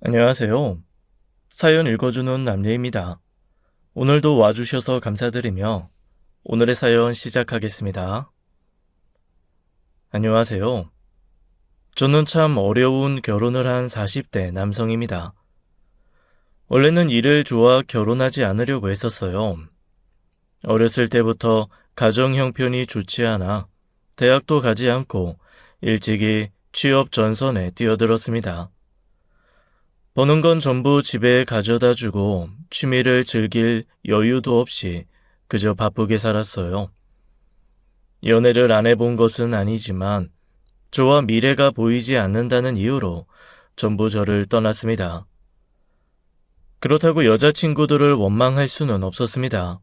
안녕하세요. 사연 읽어주는 남예입니다. 오늘도 와주셔서 감사드리며 오늘의 사연 시작하겠습니다. 안녕하세요. 저는 참 어려운 결혼을 한 40대 남성입니다. 원래는 일을 좋아 결혼하지 않으려고 했었어요. 어렸을 때부터 가정 형편이 좋지 않아 대학도 가지 않고 일찍이 취업 전선에 뛰어들었습니다. 버는 건 전부 집에 가져다 주고 취미를 즐길 여유도 없이 그저 바쁘게 살았어요. 연애를 안 해본 것은 아니지만 저와 미래가 보이지 않는다는 이유로 전부 저를 떠났습니다. 그렇다고 여자친구들을 원망할 수는 없었습니다.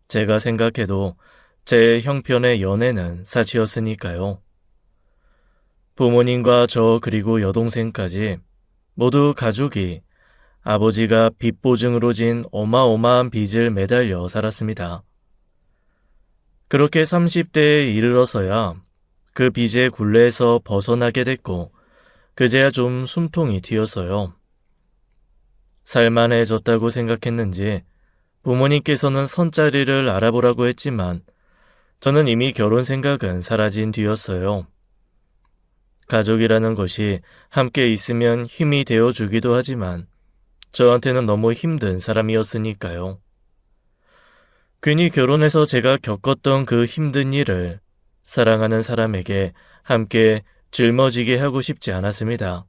제가 생각해도 제 형편의 연애는 사치였으니까요. 부모님과 저 그리고 여동생까지 모두 가족이 아버지가 빚 보증으로 진 어마어마한 빚을 매달려 살았습니다. 그렇게 30대에 이르러서야 그 빚의 굴레에서 벗어나게 됐고 그제야 좀 숨통이 트였어요. 살만해졌다고 생각했는지 부모님께서는 선자리를 알아보라고 했지만 저는 이미 결혼 생각은 사라진 뒤였어요. 가족이라는 것이 함께 있으면 힘이 되어주기도 하지만 저한테는 너무 힘든 사람이었으니까요. 괜히 결혼해서 제가 겪었던 그 힘든 일을 사랑하는 사람에게 함께 짊어지게 하고 싶지 않았습니다.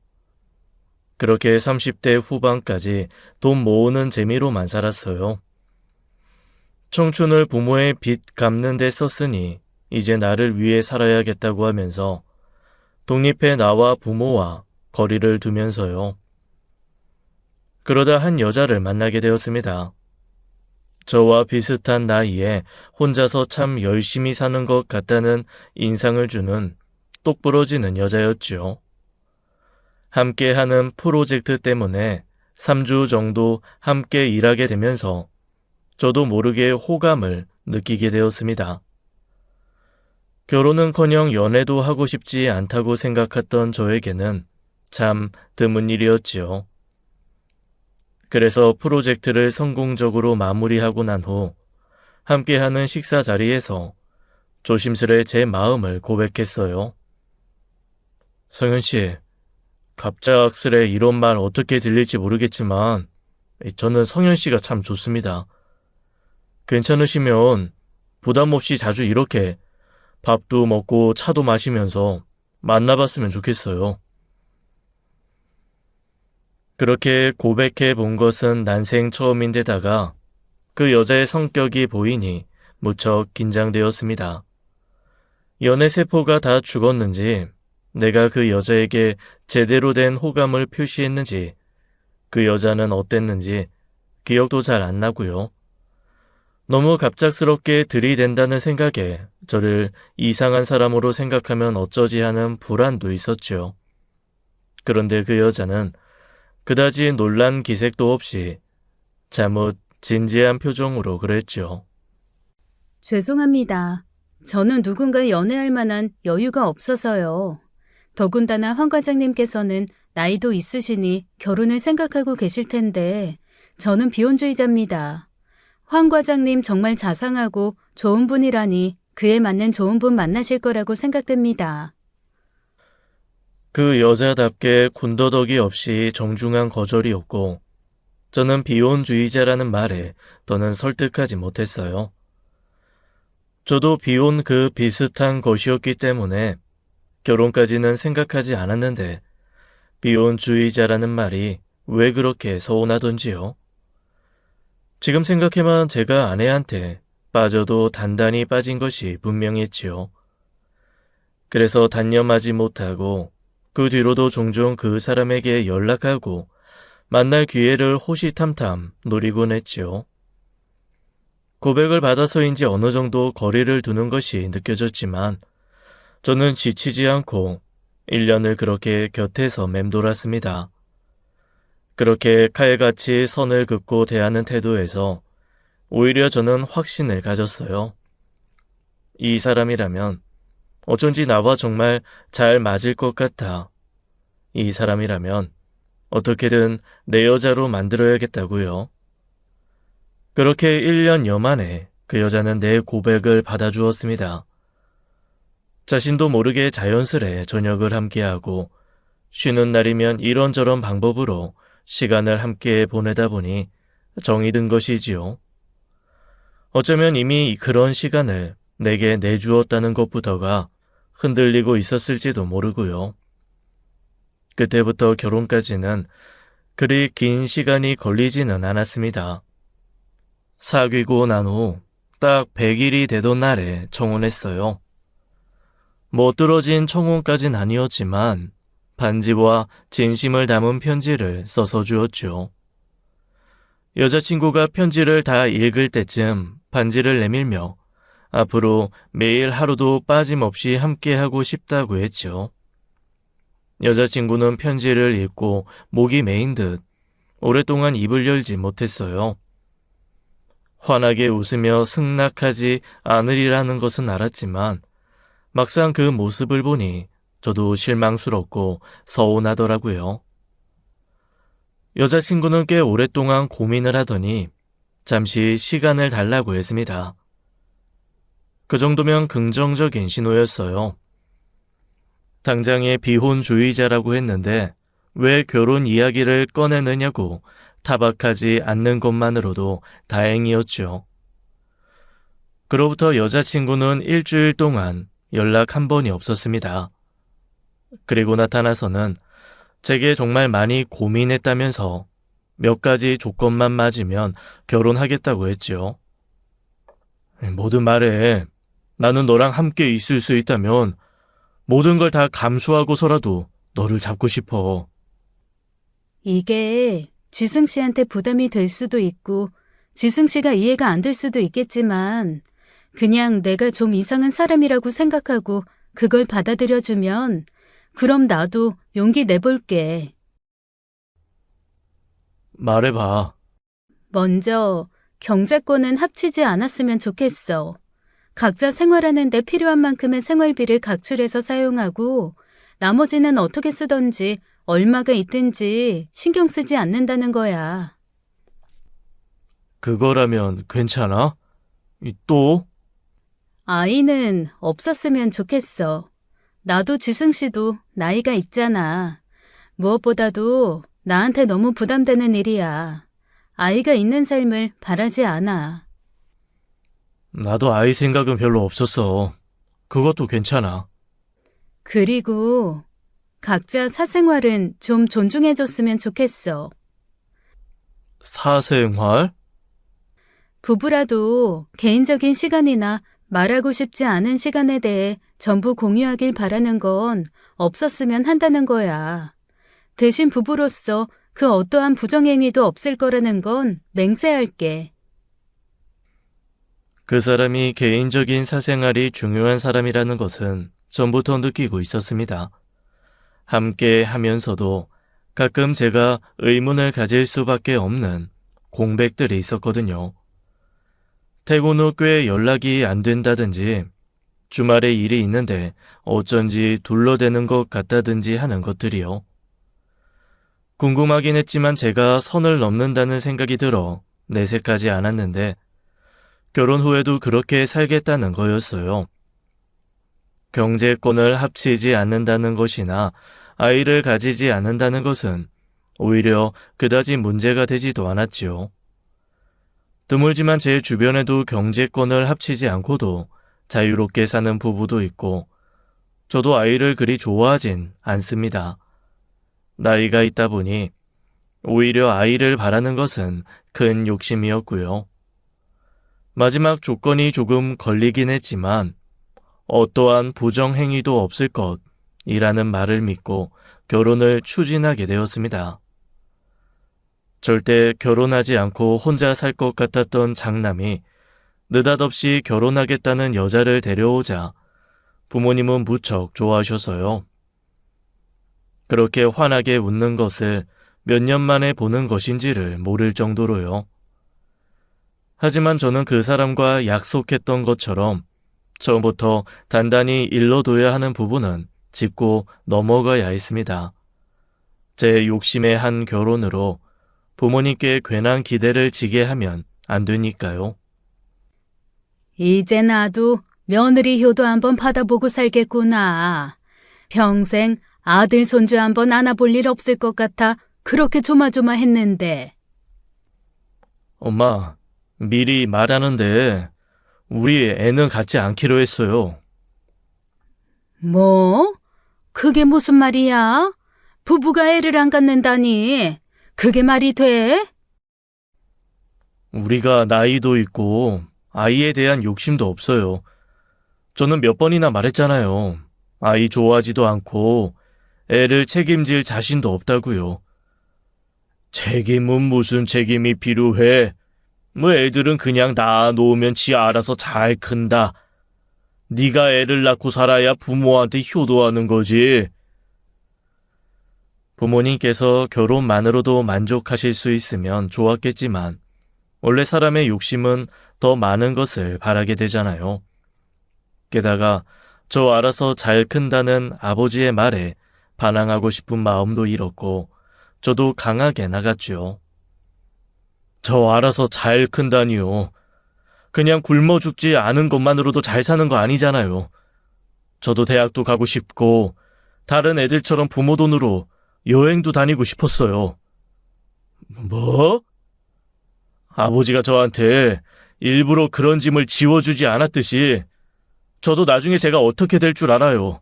그렇게 30대 후반까지 돈 모으는 재미로만 살았어요. 청춘을 부모의 빚 갚는 데 썼으니 이제 나를 위해 살아야겠다고 하면서 독립해 나와 부모와 거리를 두면서요. 그러다 한 여자를 만나게 되었습니다. 저와 비슷한 나이에 혼자서 참 열심히 사는 것 같다는 인상을 주는 똑부러지는 여자였죠. 함께하는 프로젝트 때문에 3주 정도 함께 일하게 되면서 저도 모르게 호감을 느끼게 되었습니다. 결혼은커녕 연애도 하고 싶지 않다고 생각했던 저에게는 참 드문 일이었지요. 그래서 프로젝트를 성공적으로 마무리하고 난 후 함께하는 식사 자리에서 조심스레 제 마음을 고백했어요. 성현 씨, 갑작스레 이런 말 어떻게 들릴지 모르겠지만 저는 성현 씨가 참 좋습니다. 괜찮으시면 부담 없이 자주 이렇게 밥도 먹고 차도 마시면서 만나봤으면 좋겠어요. 그렇게 고백해 본 것은 난생 처음인데다가 그 여자의 성격이 보이니 무척 긴장되었습니다. 연애세포가 다 죽었는지 내가 그 여자에게 제대로 된 호감을 표시했는지 그 여자는 어땠는지 기억도 잘 안 나고요. 너무 갑작스럽게 들이댄다는 생각에 저를 이상한 사람으로 생각하면 어쩌지 하는 불안도 있었죠. 그런데 그 여자는 그다지 놀란 기색도 없이 자뭇 진지한 표정으로 그랬죠. 죄송합니다. 저는 누군가 연애할 만한 여유가 없어서요. 더군다나 황 과장님께서는 나이도 있으시니 결혼을 생각하고 계실 텐데 저는 비혼주의자입니다. 황 과장님 정말 자상하고 좋은 분이라니 그에 맞는 좋은 분 만나실 거라고 생각됩니다. 그 여자답게 군더더기 없이 정중한 거절이었고 저는 비혼주의자라는 말에 더는 설득하지 못했어요. 저도 비혼 그 비슷한 것이었기 때문에 결혼까지는 생각하지 않았는데 비혼주의자라는 말이 왜 그렇게 서운하던지요. 지금 생각해만 제가 아내한테 빠져도 단단히 빠진 것이 분명했지요. 그래서 단념하지 못하고 그 뒤로도 종종 그 사람에게 연락하고 만날 기회를 호시탐탐 노리곤 했지요. 고백을 받아서인지 어느 정도 거리를 두는 것이 느껴졌지만 저는 지치지 않고 1년을 그렇게 곁에서 맴돌았습니다. 그렇게 칼같이 선을 긋고 대하는 태도에서 오히려 저는 확신을 가졌어요. 이 사람이라면 어쩐지 나와 정말 잘 맞을 것 같아. 이 사람이라면 어떻게든 내 여자로 만들어야겠다고요. 그렇게 1년여 만에 그 여자는 내 고백을 받아주었습니다. 자신도 모르게 자연스레 저녁을 함께하고 쉬는 날이면 이런저런 방법으로 시간을 함께 보내다 보니 정이 든 것이지요. 어쩌면 이미 그런 시간을 내게 내주었다는 것부터가 흔들리고 있었을지도 모르고요. 그때부터 결혼까지는 그리 긴 시간이 걸리지는 않았습니다. 사귀고 난 후 딱 100일이 되던 날에 청혼했어요. 멋들어진 청혼까진 아니었지만 반지와 진심을 담은 편지를 써서 주었죠. 여자친구가 편지를 다 읽을 때쯤 반지를 내밀며 앞으로 매일 하루도 빠짐없이 함께하고 싶다고 했죠. 여자친구는 편지를 읽고 목이 메인 듯 오랫동안 입을 열지 못했어요. 환하게 웃으며 승낙하지 않으리라는 것은 알았지만 막상 그 모습을 보니 저도 실망스럽고 서운하더라고요. 여자친구는 꽤 오랫동안 고민을 하더니 잠시 시간을 달라고 했습니다. 그 정도면 긍정적인 신호였어요. 당장의 비혼주의자라고 했는데 왜 결혼 이야기를 꺼내느냐고 타박하지 않는 것만으로도 다행이었죠. 그로부터 여자친구는 일주일 동안 연락 한 번이 없었습니다. 그리고 나타나서는 제게 정말 많이 고민했다면서 몇 가지 조건만 맞으면 결혼하겠다고 했죠. 뭐든 말해. 나는 너랑 함께 있을 수 있다면 모든 걸 다 감수하고서라도 너를 잡고 싶어. 이게 지승 씨한테 부담이 될 수도 있고 지승 씨가 이해가 안 될 수도 있겠지만 그냥 내가 좀 이상한 사람이라고 생각하고 그걸 받아들여주면 그럼 나도 용기 내볼게. 말해봐. 먼저 경제권은 합치지 않았으면 좋겠어. 각자 생활하는 데 필요한 만큼의 생활비를 각출해서 사용하고 나머지는 어떻게 쓰던지 얼마가 있든지 신경 쓰지 않는다는 거야. 그거라면 괜찮아? 또? 아이는 없었으면 좋겠어. 나도 지승 씨도 나이가 있잖아. 무엇보다도 나한테 너무 부담되는 일이야. 아이가 있는 삶을 바라지 않아. 나도 아이 생각은 별로 없었어. 그것도 괜찮아. 그리고 각자 사생활은 좀 존중해줬으면 좋겠어. 사생활? 부부라도 개인적인 시간이나 말하고 싶지 않은 시간에 대해 전부 공유하길 바라는 건 없었으면 한다는 거야. 대신 부부로서 그 어떠한 부정행위도 없을 거라는 건 맹세할게. 그 사람이 개인적인 사생활이 중요한 사람이라는 것은 전부터 느끼고 있었습니다. 함께 하면서도 가끔 제가 의문을 가질 수밖에 없는 공백들이 있었거든요. 퇴근 후 꽤 연락이 안 된다든지 주말에 일이 있는데 어쩐지 둘러대는 것 같다든지 하는 것들이요. 궁금하긴 했지만 제가 선을 넘는다는 생각이 들어 내색하지 않았는데 결혼 후에도 그렇게 살겠다는 거였어요. 경제권을 합치지 않는다는 것이나 아이를 가지지 않는다는 것은 오히려 그다지 문제가 되지도 않았지요. 드물지만 제 주변에도 경제권을 합치지 않고도 자유롭게 사는 부부도 있고 저도 아이를 그리 좋아하진 않습니다. 나이가 있다 보니 오히려 아이를 바라는 것은 큰 욕심이었고요. 마지막 조건이 조금 걸리긴 했지만 어떠한 부정행위도 없을 것이라는 말을 믿고 결혼을 추진하게 되었습니다. 절대 결혼하지 않고 혼자 살 것 같았던 장남이 느닷없이 결혼하겠다는 여자를 데려오자 부모님은 무척 좋아하셔서요. 그렇게 환하게 웃는 것을 몇 년 만에 보는 것인지를 모를 정도로요. 하지만 저는 그 사람과 약속했던 것처럼 처음부터 단단히 일러둬야 하는 부분은 짚고 넘어가야 했습니다. 제 욕심의 한 결혼으로 부모님께 괜한 기대를 지게 하면 안 되니까요. 이제 나도 며느리 효도 한번 받아보고 살겠구나. 평생 아들 손주 한번 안아볼 일 없을 것 같아 그렇게 조마조마했는데. 엄마, 미리 말하는데 우리 애는 갖지 않기로 했어요. 뭐? 그게 무슨 말이야? 부부가 애를 안 갖는다니. 그게 말이 돼? 우리가 나이도 있고 아이에 대한 욕심도 없어요. 저는 몇 번이나 말했잖아요. 아이 좋아하지도 않고 애를 책임질 자신도 없다고요. 책임은 무슨 책임이 필요해? 뭐 애들은 그냥 낳아놓으면 지 알아서 잘 큰다. 네가 애를 낳고 살아야 부모한테 효도하는 거지. 부모님께서 결혼만으로도 만족하실 수 있으면 좋았겠지만 원래 사람의 욕심은 더 많은 것을 바라게 되잖아요. 게다가 저 알아서 잘 큰다는 아버지의 말에 반항하고 싶은 마음도 잃었고 저도 강하게 나갔죠. 저 알아서 잘 큰다니요. 그냥 굶어 죽지 않은 것만으로도 잘 사는 거 아니잖아요. 저도 대학도 가고 싶고 다른 애들처럼 부모 돈으로 여행도 다니고 싶었어요. 뭐? 아버지가 저한테 일부러 그런 짐을 지워주지 않았듯이 저도 나중에 제가 어떻게 될 줄 알아요.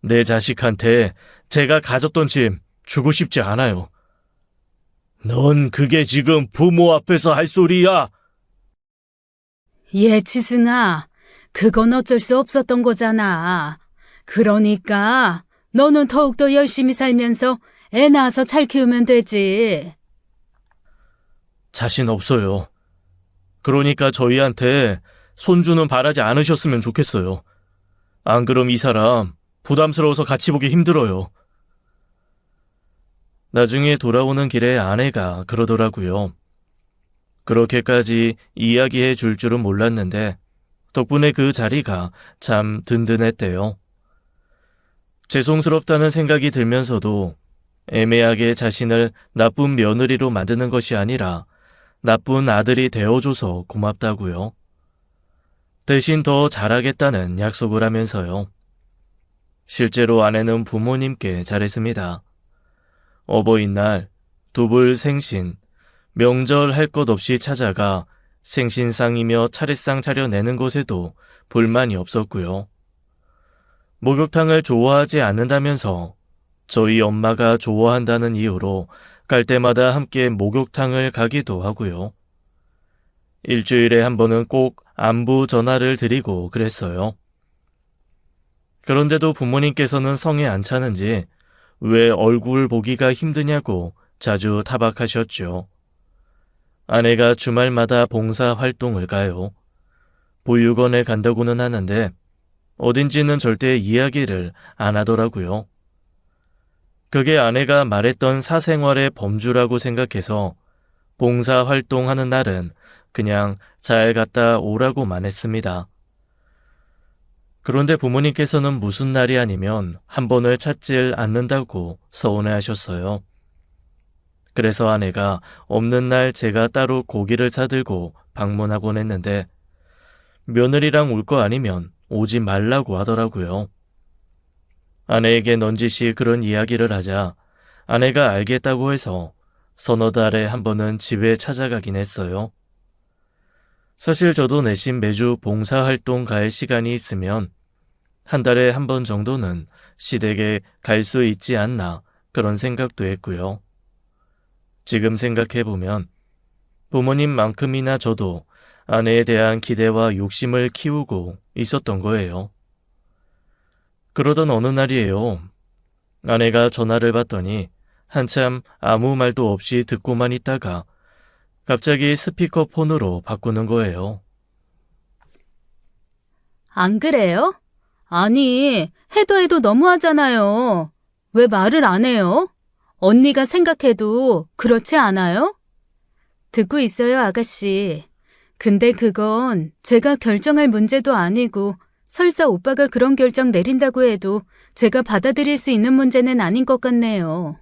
내 자식한테 제가 가졌던 짐 주고 싶지 않아요. 넌 그게 지금 부모 앞에서 할 소리야? 예, 지승아. 그건 어쩔 수 없었던 거잖아. 그러니까 너는 더욱더 열심히 살면서 애 낳아서 잘 키우면 되지. 자신 없어요. 그러니까 저희한테 손주는 바라지 않으셨으면 좋겠어요. 안 그럼 이 사람 부담스러워서 같이 보기 힘들어요. 나중에 돌아오는 길에 아내가 그러더라고요. 그렇게까지 이야기해 줄 줄은 몰랐는데 덕분에 그 자리가 참 든든했대요. 죄송스럽다는 생각이 들면서도 애매하게 자신을 나쁜 며느리로 만드는 것이 아니라 나쁜 아들이 되어줘서 고맙다고요. 대신 더 잘하겠다는 약속을 하면서요. 실제로 아내는 부모님께 잘했습니다. 어버이날, 두불 생신, 명절 할 것 없이 찾아가 생신상이며 차례상 차려내는 것에도 불만이 없었고요. 목욕탕을 좋아하지 않는다면서 저희 엄마가 좋아한다는 이유로 갈 때마다 함께 목욕탕을 가기도 하고요. 일주일에 한 번은 꼭 안부 전화를 드리고 그랬어요. 그런데도 부모님께서는 성에 안 차는지 왜 얼굴 보기가 힘드냐고 자주 타박하셨죠. 아내가 주말마다 봉사 활동을 가요. 보육원에 간다고는 하는데 어딘지는 절대 이야기를 안 하더라고요. 그게 아내가 말했던 사생활의 범주라고 생각해서 봉사 활동하는 날은 그냥 잘 갔다 오라고만 했습니다. 그런데 부모님께서는 무슨 날이 아니면 한 번을 찾질 않는다고 서운해하셨어요. 그래서 아내가 없는 날 제가 따로 고기를 사들고 방문하곤 했는데 며느리랑 올 거 아니면 오지 말라고 하더라고요. 아내에게 넌지시 그런 이야기를 하자 아내가 알겠다고 해서 서너 달에 한 번은 집에 찾아가긴 했어요. 사실 저도 내심 매주 봉사활동 갈 시간이 있으면 한 달에 한 번 정도는 시댁에 갈 수 있지 않나 그런 생각도 했고요. 지금 생각해보면 부모님만큼이나 저도 아내에 대한 기대와 욕심을 키우고 있었던 거예요. 그러던 어느 날이에요. 아내가 전화를 받더니 한참 아무 말도 없이 듣고만 있다가 갑자기 스피커폰으로 바꾸는 거예요. 안 그래요? 아니, 해도 너무하잖아요. 왜 말을 안 해요? 언니가 생각해도 그렇지 않아요? 듣고 있어요, 아가씨. 근데 그건 제가 결정할 문제도 아니고 설사 오빠가 그런 결정 내린다고 해도 제가 받아들일 수 있는 문제는 아닌 것 같네요.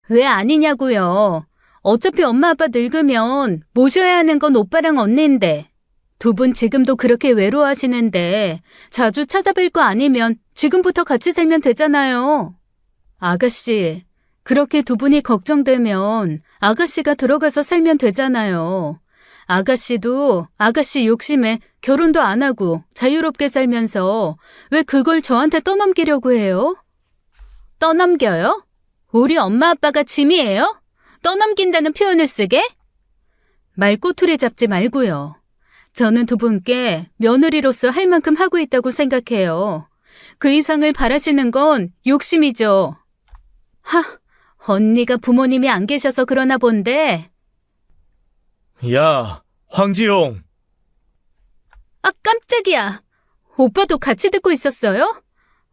왜 아니냐고요. 어차피 엄마 아빠 늙으면 모셔야 하는 건 오빠랑 언니인데. 두 분 지금도 그렇게 외로워하시는데 자주 찾아뵐 거 아니면 지금부터 같이 살면 되잖아요. 아가씨, 그렇게 두 분이 걱정되면 아가씨가 들어가서 살면 되잖아요. 아가씨도 아가씨 욕심에 결혼도 안 하고 자유롭게 살면서 왜 그걸 저한테 떠넘기려고 해요? 떠넘겨요? 우리 엄마 아빠가 짐이에요? 떠넘긴다는 표현을 쓰게? 말꼬투리 잡지 말고요. 저는 두 분께 며느리로서 할 만큼 하고 있다고 생각해요. 그 이상을 바라시는 건 욕심이죠. 언니가 부모님이 안 계셔서 그러나 본데. 야, 황지용! 아, 깜짝이야. 오빠도 같이 듣고 있었어요?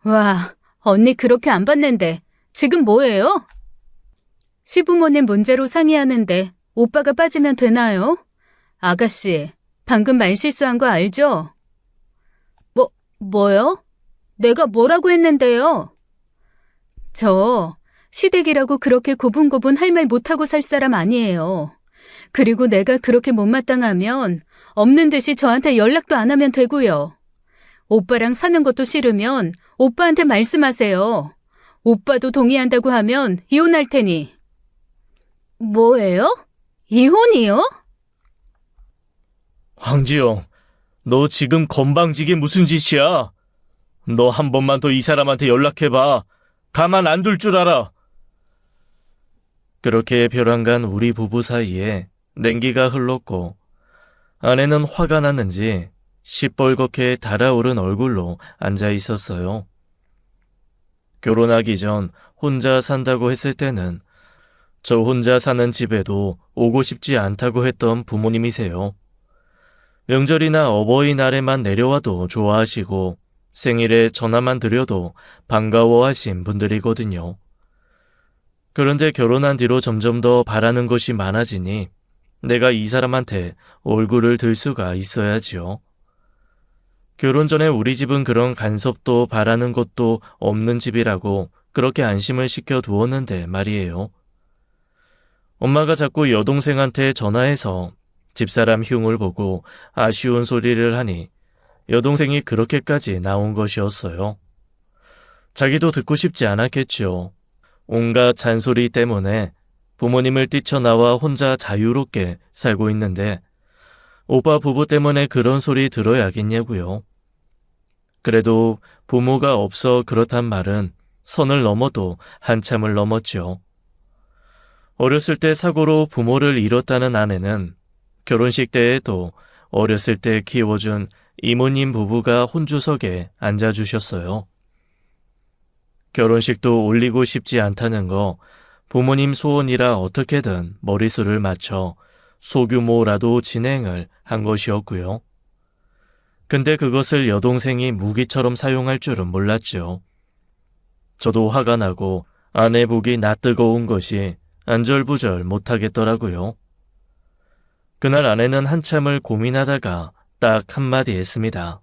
와, 언니 그렇게 안 봤는데 지금 뭐예요? 시부모님 문제로 상의하는데 오빠가 빠지면 되나요? 아가씨, 방금 말실수한 거 알죠? 뭐요? 내가 뭐라고 했는데요? 저 시댁이라고 그렇게 고분고분 할 말 못하고 살 사람 아니에요. 그리고 내가 그렇게 못마땅하면 없는 듯이 저한테 연락도 안 하면 되고요. 오빠랑 사는 것도 싫으면 오빠한테 말씀하세요. 오빠도 동의한다고 하면 이혼할 테니. 뭐예요? 이혼이요? 황지용, 너 지금 건방지게 무슨 짓이야? 너 한 번만 더 이 사람한테 연락해봐. 가만 안 둘 줄 알아. 그렇게 벼랑간 우리 부부 사이에 냉기가 흘렀고 아내는 화가 났는지 시뻘겋게 달아오른 얼굴로 앉아 있었어요. 결혼하기 전 혼자 산다고 했을 때는 저 혼자 사는 집에도 오고 싶지 않다고 했던 부모님이세요. 명절이나 어버이날에만 내려와도 좋아하시고 생일에 전화만 드려도 반가워하신 분들이거든요. 그런데 결혼한 뒤로 점점 더 바라는 것이 많아지니 내가 이 사람한테 얼굴을 들 수가 있어야지요. 결혼 전에 우리 집은 그런 간섭도 바라는 것도 없는 집이라고 그렇게 안심을 시켜두었는데 말이에요. 엄마가 자꾸 여동생한테 전화해서 집사람 흉을 보고 아쉬운 소리를 하니 여동생이 그렇게까지 나온 것이었어요. 자기도 듣고 싶지 않았겠죠. 온갖 잔소리 때문에 부모님을 뛰쳐나와 혼자 자유롭게 살고 있는데 오빠 부부 때문에 그런 소리 들어야겠냐고요. 그래도 부모가 없어 그렇단 말은 선을 넘어도 한참을 넘었죠. 어렸을 때 사고로 부모를 잃었다는 아내는 결혼식 때에도 어렸을 때 키워준 이모님 부부가 혼주석에 앉아주셨어요. 결혼식도 올리고 싶지 않다는 거 부모님 소원이라 어떻게든 머리수를 맞춰 소규모라도 진행을 한 것이었고요. 근데 그것을 여동생이 무기처럼 사용할 줄은 몰랐죠. 저도 화가 나고 아내 보기 낯뜨거운 것이 안절부절 못하겠더라고요. 그날 아내는 한참을 고민하다가 딱 한마디 했습니다.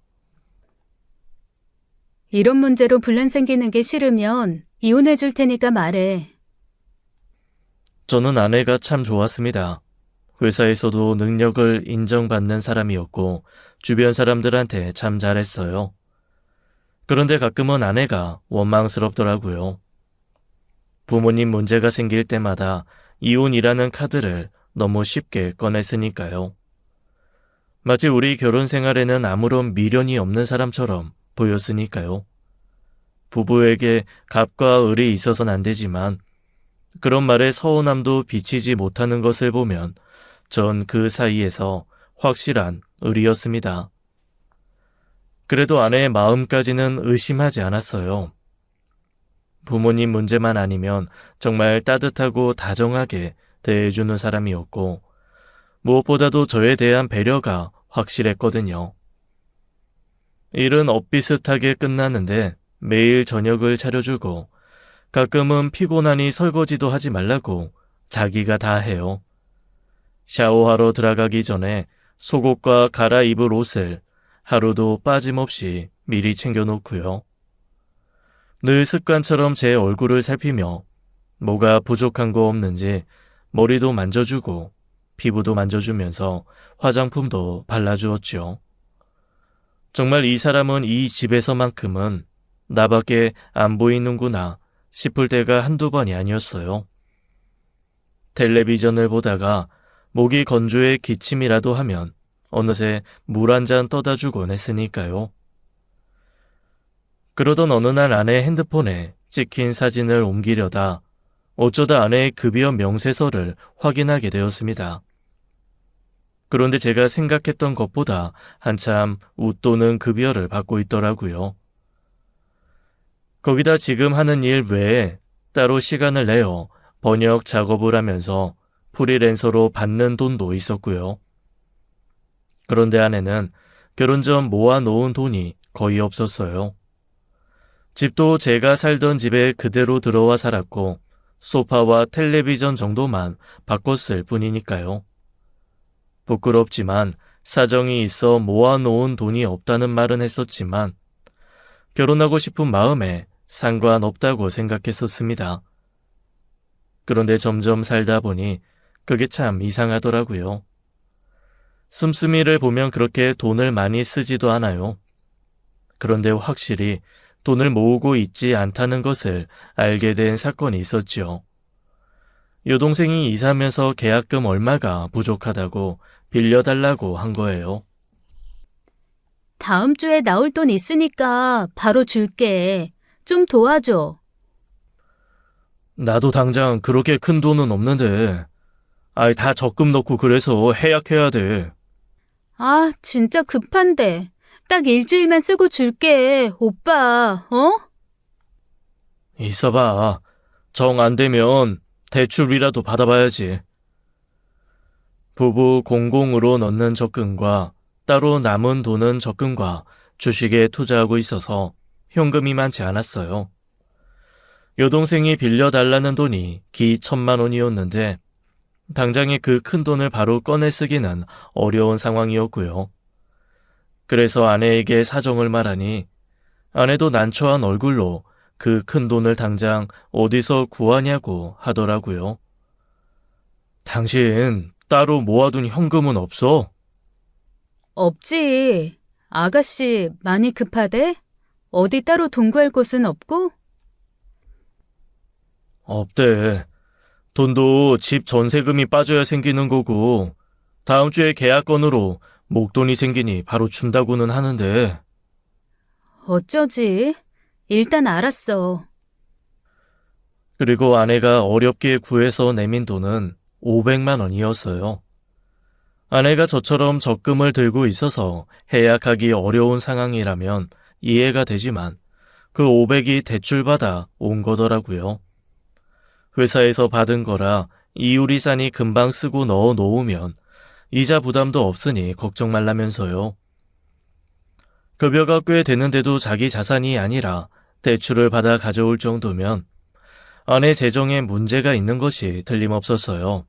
이런 문제로 분란 생기는 게 싫으면 이혼해 줄 테니까 말해. 저는 아내가 참 좋았습니다. 회사에서도 능력을 인정받는 사람이었고 주변 사람들한테 참 잘했어요. 그런데 가끔은 아내가 원망스럽더라고요. 부모님 문제가 생길 때마다 이혼이라는 카드를 너무 쉽게 꺼냈으니까요. 마치 우리 결혼 생활에는 아무런 미련이 없는 사람처럼 보였으니까요. 부부에게 갑과 을이 있어서는 안 되지만 그런 말에 서운함도 비치지 못하는 것을 보면 전 그 사이에서 확실한 을이었습니다. 그래도 아내의 마음까지는 의심하지 않았어요. 부모님 문제만 아니면 정말 따뜻하고 다정하게 대해주는 사람이었고 무엇보다도 저에 대한 배려가 확실했거든요. 일은 엇비슷하게 끝나는데 매일 저녁을 차려주고 가끔은 피곤하니 설거지도 하지 말라고 자기가 다 해요. 샤워하러 들어가기 전에 속옷과 갈아입을 옷을 하루도 빠짐없이 미리 챙겨놓고요. 늘 습관처럼 제 얼굴을 살피며 뭐가 부족한 거 없는지 머리도 만져주고 피부도 만져주면서 화장품도 발라주었지요. 정말 이 사람은 이 집에서만큼은 나밖에 안 보이는구나 싶을 때가 한두 번이 아니었어요. 텔레비전을 보다가 목이 건조해 기침이라도 하면 어느새 물 한 잔 떠다 주곤 했으니까요. 그러던 어느 날 아내 핸드폰에 찍힌 사진을 옮기려다 어쩌다 아내의 급여 명세서를 확인하게 되었습니다. 그런데 제가 생각했던 것보다 한참 웃도는 급여를 받고 있더라고요. 거기다 지금 하는 일 외에 따로 시간을 내어 번역 작업을 하면서 프리랜서로 받는 돈도 있었고요. 그런데 아내는 결혼 전 모아놓은 돈이 거의 없었어요. 집도 제가 살던 집에 그대로 들어와 살았고 소파와 텔레비전 정도만 바꿨을 뿐이니까요. 부끄럽지만 사정이 있어 모아놓은 돈이 없다는 말은 했었지만 결혼하고 싶은 마음에 상관없다고 생각했었습니다. 그런데 점점 살다 보니 그게 참 이상하더라고요. 씀씀이를 보면 그렇게 돈을 많이 쓰지도 않아요. 그런데 확실히 돈을 모으고 있지 않다는 것을 알게 된 사건이 있었죠. 여동생이 이사하면서 계약금 얼마가 부족하다고 빌려달라고 한 거예요. 다음 주에 나올 돈 있으니까 바로 줄게. 좀 도와줘. 나도 당장 그렇게 큰 돈은 없는데 다 적금 넣고 그래서 해약해야 돼. 아, 진짜 급한데. 딱 일주일만 쓰고 줄게, 오빠, 어? 있어봐. 정 안 되면 대출이라도 받아봐야지. 부부 공공으로 넣는 적금과 따로 남은 돈은 적금과 주식에 투자하고 있어서 현금이 많지 않았어요. 여동생이 빌려달라는 돈이 기 1,000만 원이었는데 당장에 그 큰 돈을 바로 꺼내 쓰기는 어려운 상황이었고요. 그래서 아내에게 사정을 말하니 아내도 난처한 얼굴로 그 큰 돈을 당장 어디서 구하냐고 하더라고요. 당신 따로 모아둔 현금은 없어? 없지. 아가씨, 많이 급하대? 어디 따로 돈 구할 곳은 없고? 없대. 돈도 집 전세금이 빠져야 생기는 거고 다음 주에 계약건으로 목돈이 생기니 바로 준다고는 하는데. 어쩌지? 일단 알았어. 그리고 아내가 어렵게 구해서 내민 돈은 500만 원이었어요. 아내가 저처럼 적금을 들고 있어서 해약하기 어려운 상황이라면 이해가 되지만 그 500이 대출받아 온 거더라고요. 회사에서 받은 거라 이율이산이 금방 쓰고 넣어 놓으면 이자 부담도 없으니 걱정 말라면서요. 급여가 꽤 되는데도 자기 자산이 아니라 대출을 받아 가져올 정도면 아내 재정에 문제가 있는 것이 틀림없었어요.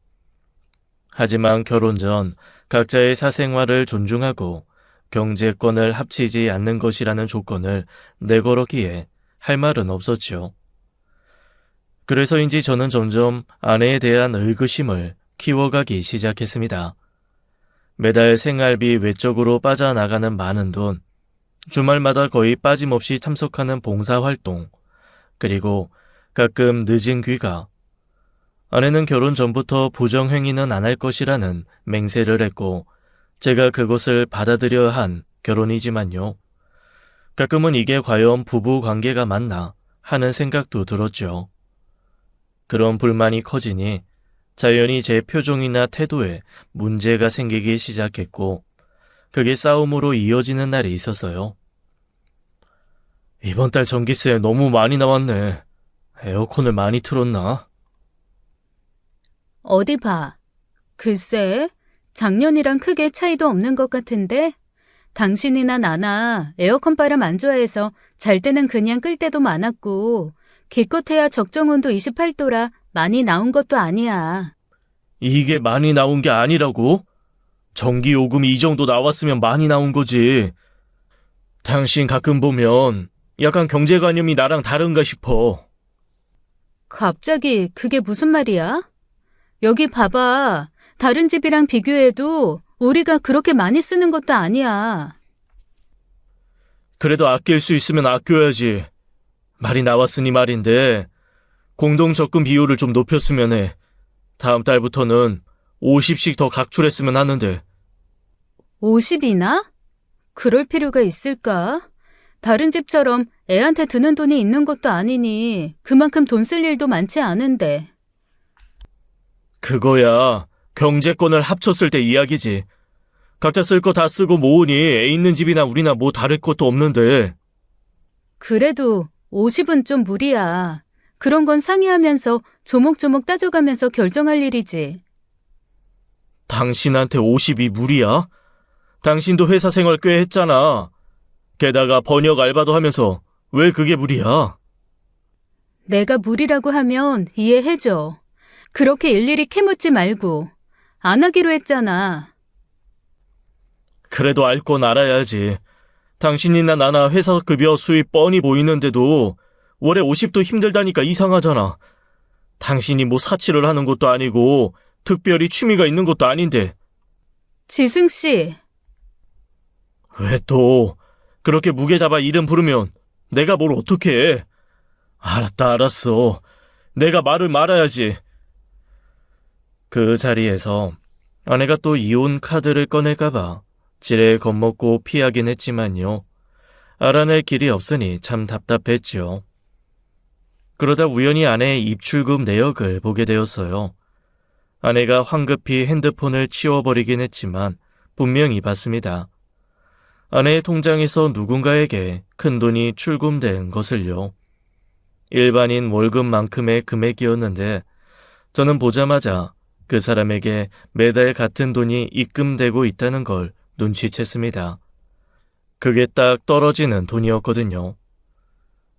하지만 결혼 전 각자의 사생활을 존중하고 경제권을 합치지 않는 것이라는 조건을 내걸었기에 할 말은 없었죠. 그래서인지 저는 점점 아내에 대한 의구심을 키워가기 시작했습니다. 매달 생활비 외적으로 빠져나가는 많은 돈, 주말마다 거의 빠짐없이 참석하는 봉사활동, 그리고 가끔 늦은 귀가. 아내는 결혼 전부터 부정행위는 안 할 것이라는 맹세를 했고 제가 그것을 받아들여야 한 결혼이지만요. 가끔은 이게 과연 부부 관계가 맞나 하는 생각도 들었죠. 그런 불만이 커지니 자연히 제 표정이나 태도에 문제가 생기기 시작했고 그게 싸움으로 이어지는 날이 있었어요. 이번 달 전기세 너무 많이 나왔네. 에어컨을 많이 틀었나? 어디 봐. 글쎄, 작년이랑 크게 차이도 없는 것 같은데? 당신이나 나나 에어컨 바람 안 좋아해서 잘 때는 그냥 끌 때도 많았고 기껏해야 적정온도 28도라 많이 나온 것도 아니야. 이게 많이 나온 게 아니라고? 전기요금이 이 정도 나왔으면 많이 나온 거지. 당신 가끔 보면 약간 경제관념이 나랑 다른가 싶어. 갑자기 그게 무슨 말이야? 여기 봐봐. 다른 집이랑 비교해도 우리가 그렇게 많이 쓰는 것도 아니야. 그래도 아낄 수 있으면 아껴야지. 말이 나왔으니 말인데 공동 적금 비율을 좀 높였으면 해. 다음 달부터는 50씩 더 각출했으면 하는데. 50이나? 그럴 필요가 있을까? 다른 집처럼 애한테 드는 돈이 있는 것도 아니니 그만큼 돈 쓸 일도 많지 않은데. 그거야 경제권을 합쳤을 때 이야기지. 각자 쓸 거 다 쓰고 모으니 애 있는 집이나 우리나 뭐 다를 것도 없는데. 그래도 50은 좀 무리야. 그런 건 상의하면서 조목조목 따져가면서 결정할 일이지. 당신한테 50이 무리야? 당신도 회사 생활 꽤 했잖아. 게다가 번역 알바도 하면서 왜 그게 무리야? 내가 무리라고 하면 이해해줘. 그렇게 일일이 캐묻지 말고. 안 하기로 했잖아. 그래도 알 건 알아야지. 당신이나 나나 회사 급여 수입 뻔히 보이는데도 월에 50도 힘들다니까 이상하잖아. 당신이 뭐 사치를 하는 것도 아니고 특별히 취미가 있는 것도 아닌데. 지승 씨, 왜 또 그렇게 무게 잡아 이름 부르면 내가 뭘 어떻게 해? 알았다 알았어. 내가 말을 말아야지. 그 자리에서 아내가 또 이혼 카드를 꺼낼까봐 지레 겁먹고 피하긴 했지만요. 알아낼 길이 없으니 참 답답했지요. 그러다 우연히 아내의 입출금 내역을 보게 되었어요. 아내가 황급히 핸드폰을 치워버리긴 했지만 분명히 봤습니다. 아내의 통장에서 누군가에게 큰돈이 출금된 것을요. 일반인 월급만큼의 금액이었는데 저는 보자마자 그 사람에게 매달 같은 돈이 입금되고 있다는 걸 눈치챘습니다. 그게 딱 떨어지는 돈이었거든요.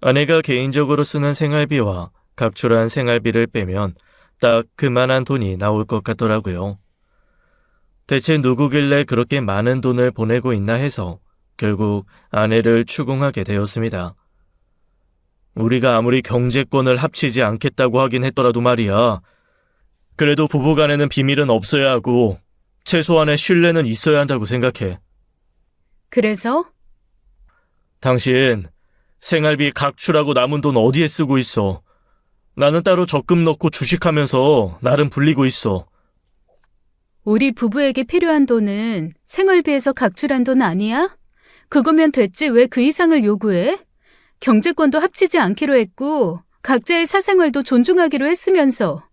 아내가 개인적으로 쓰는 생활비와 각출한 생활비를 빼면 딱 그만한 돈이 나올 것 같더라고요. 대체 누구길래 그렇게 많은 돈을 보내고 있나 해서 결국 아내를 추궁하게 되었습니다. 우리가 아무리 경제권을 합치지 않겠다고 하긴 했더라도 말이야. 그래도 부부간에는 비밀은 없어야 하고 최소한의 신뢰는 있어야 한다고 생각해. 그래서? 당신 생활비 각출하고 남은 돈 어디에 쓰고 있어? 나는 따로 적금 넣고 주식하면서 나름 불리고 있어. 우리 부부에게 필요한 돈은 생활비에서 각출한 돈 아니야? 그거면 됐지 왜 그 이상을 요구해? 경제권도 합치지 않기로 했고 각자의 사생활도 존중하기로 했으면서.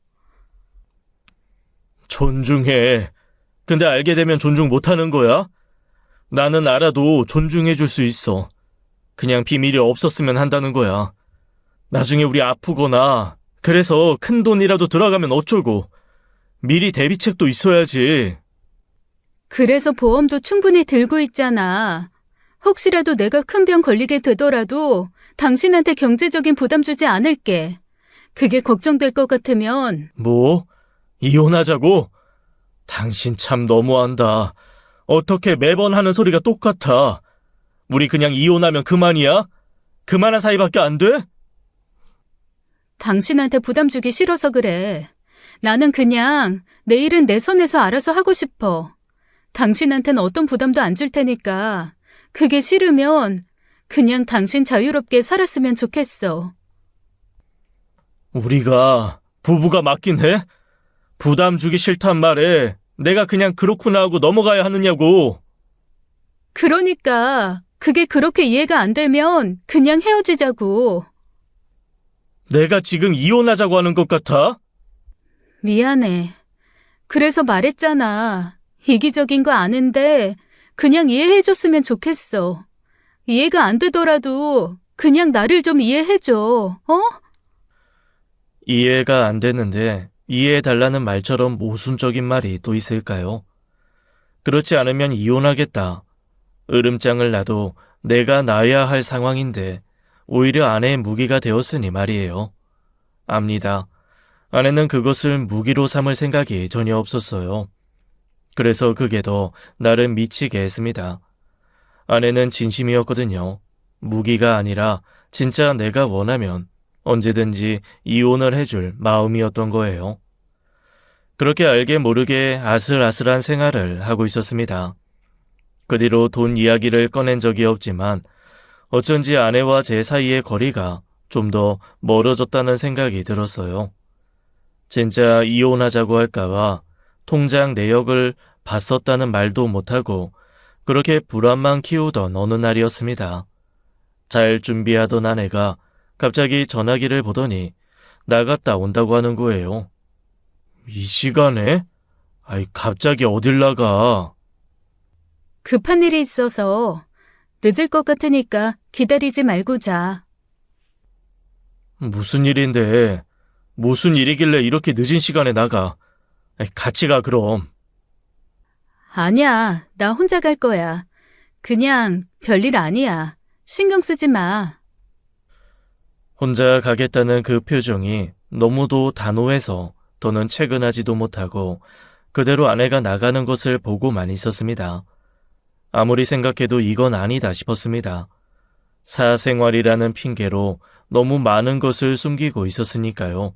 존중해. 근데 알게 되면 존중 못하는 거야? 나는 알아도 존중해 줄 수 있어. 그냥 비밀이 없었으면 한다는 거야. 나중에 우리 아프거나 그래서 큰 돈이라도 들어가면 어쩌고. 미리 대비책도 있어야지. 그래서 보험도 충분히 들고 있잖아. 혹시라도 내가 큰 병 걸리게 되더라도 당신한테 경제적인 부담 주지 않을게. 그게 걱정될 것 같으면. 뭐? 이혼하자고? 당신 참 너무한다. 어떻게 매번 하는 소리가 똑같아. 우리 그냥 이혼하면 그만이야? 그만한 사이밖에 안 돼? 당신한테 부담 주기 싫어서 그래. 나는 그냥 내 일은 내 손에서 알아서 하고 싶어. 당신한테는 어떤 부담도 안 줄 테니까 그게 싫으면 그냥 당신 자유롭게 살았으면 좋겠어. 우리가 부부가 맞긴 해? 부담 주기 싫단 말에 내가 그냥 그렇구나 하고 넘어가야 하느냐고. 그러니까 그게 그렇게 이해가 안 되면 그냥 헤어지자고. 내가 지금 이혼하자고 하는 것 같아? 미안해. 그래서 말했잖아. 이기적인 거 아는데 그냥 이해해줬으면 좋겠어. 이해가 안 되더라도 그냥 나를 좀 이해해줘. 어? 이해가 안 되는데 이해해달라는 말처럼 모순적인 말이 또 있을까요? 그렇지 않으면 이혼하겠다. 으름장을 놔도 내가 놔야 할 상황인데 오히려 아내의 무기가 되었으니 말이에요. 압니다. 아내는 그것을 무기로 삼을 생각이 전혀 없었어요. 그래서 그게 더 나를 미치게 했습니다. 아내는 진심이었거든요. 무기가 아니라 진짜 내가 원하면 언제든지 이혼을 해줄 마음이었던 거예요. 그렇게 알게 모르게 아슬아슬한 생활을 하고 있었습니다. 그 뒤로 돈 이야기를 꺼낸 적이 없지만 어쩐지 아내와 제 사이의 거리가 좀 더 멀어졌다는 생각이 들었어요. 진짜 이혼하자고 할까봐 통장 내역을 봤었다는 말도 못하고 그렇게 불안만 키우던 어느 날이었습니다. 잘 준비하던 아내가 갑자기 전화기를 보더니 나갔다 온다고 하는 거예요. 이 시간에? 아이, 갑자기 어딜 나가? 급한 일이 있어서 늦을 것 같으니까 기다리지 말고 자. 무슨 일인데? 무슨 일이길래 이렇게 늦은 시간에 나가? 아이, 같이 가 그럼. 아니야, 나 혼자 갈 거야. 그냥 별일 아니야. 신경 쓰지 마. 혼자 가겠다는 그 표정이 너무도 단호해서 더는 퇴근하지도 못하고 그대로 아내가 나가는 것을 보고만 있었습니다. 아무리 생각해도 이건 아니다 싶었습니다. 사생활이라는 핑계로 너무 많은 것을 숨기고 있었으니까요.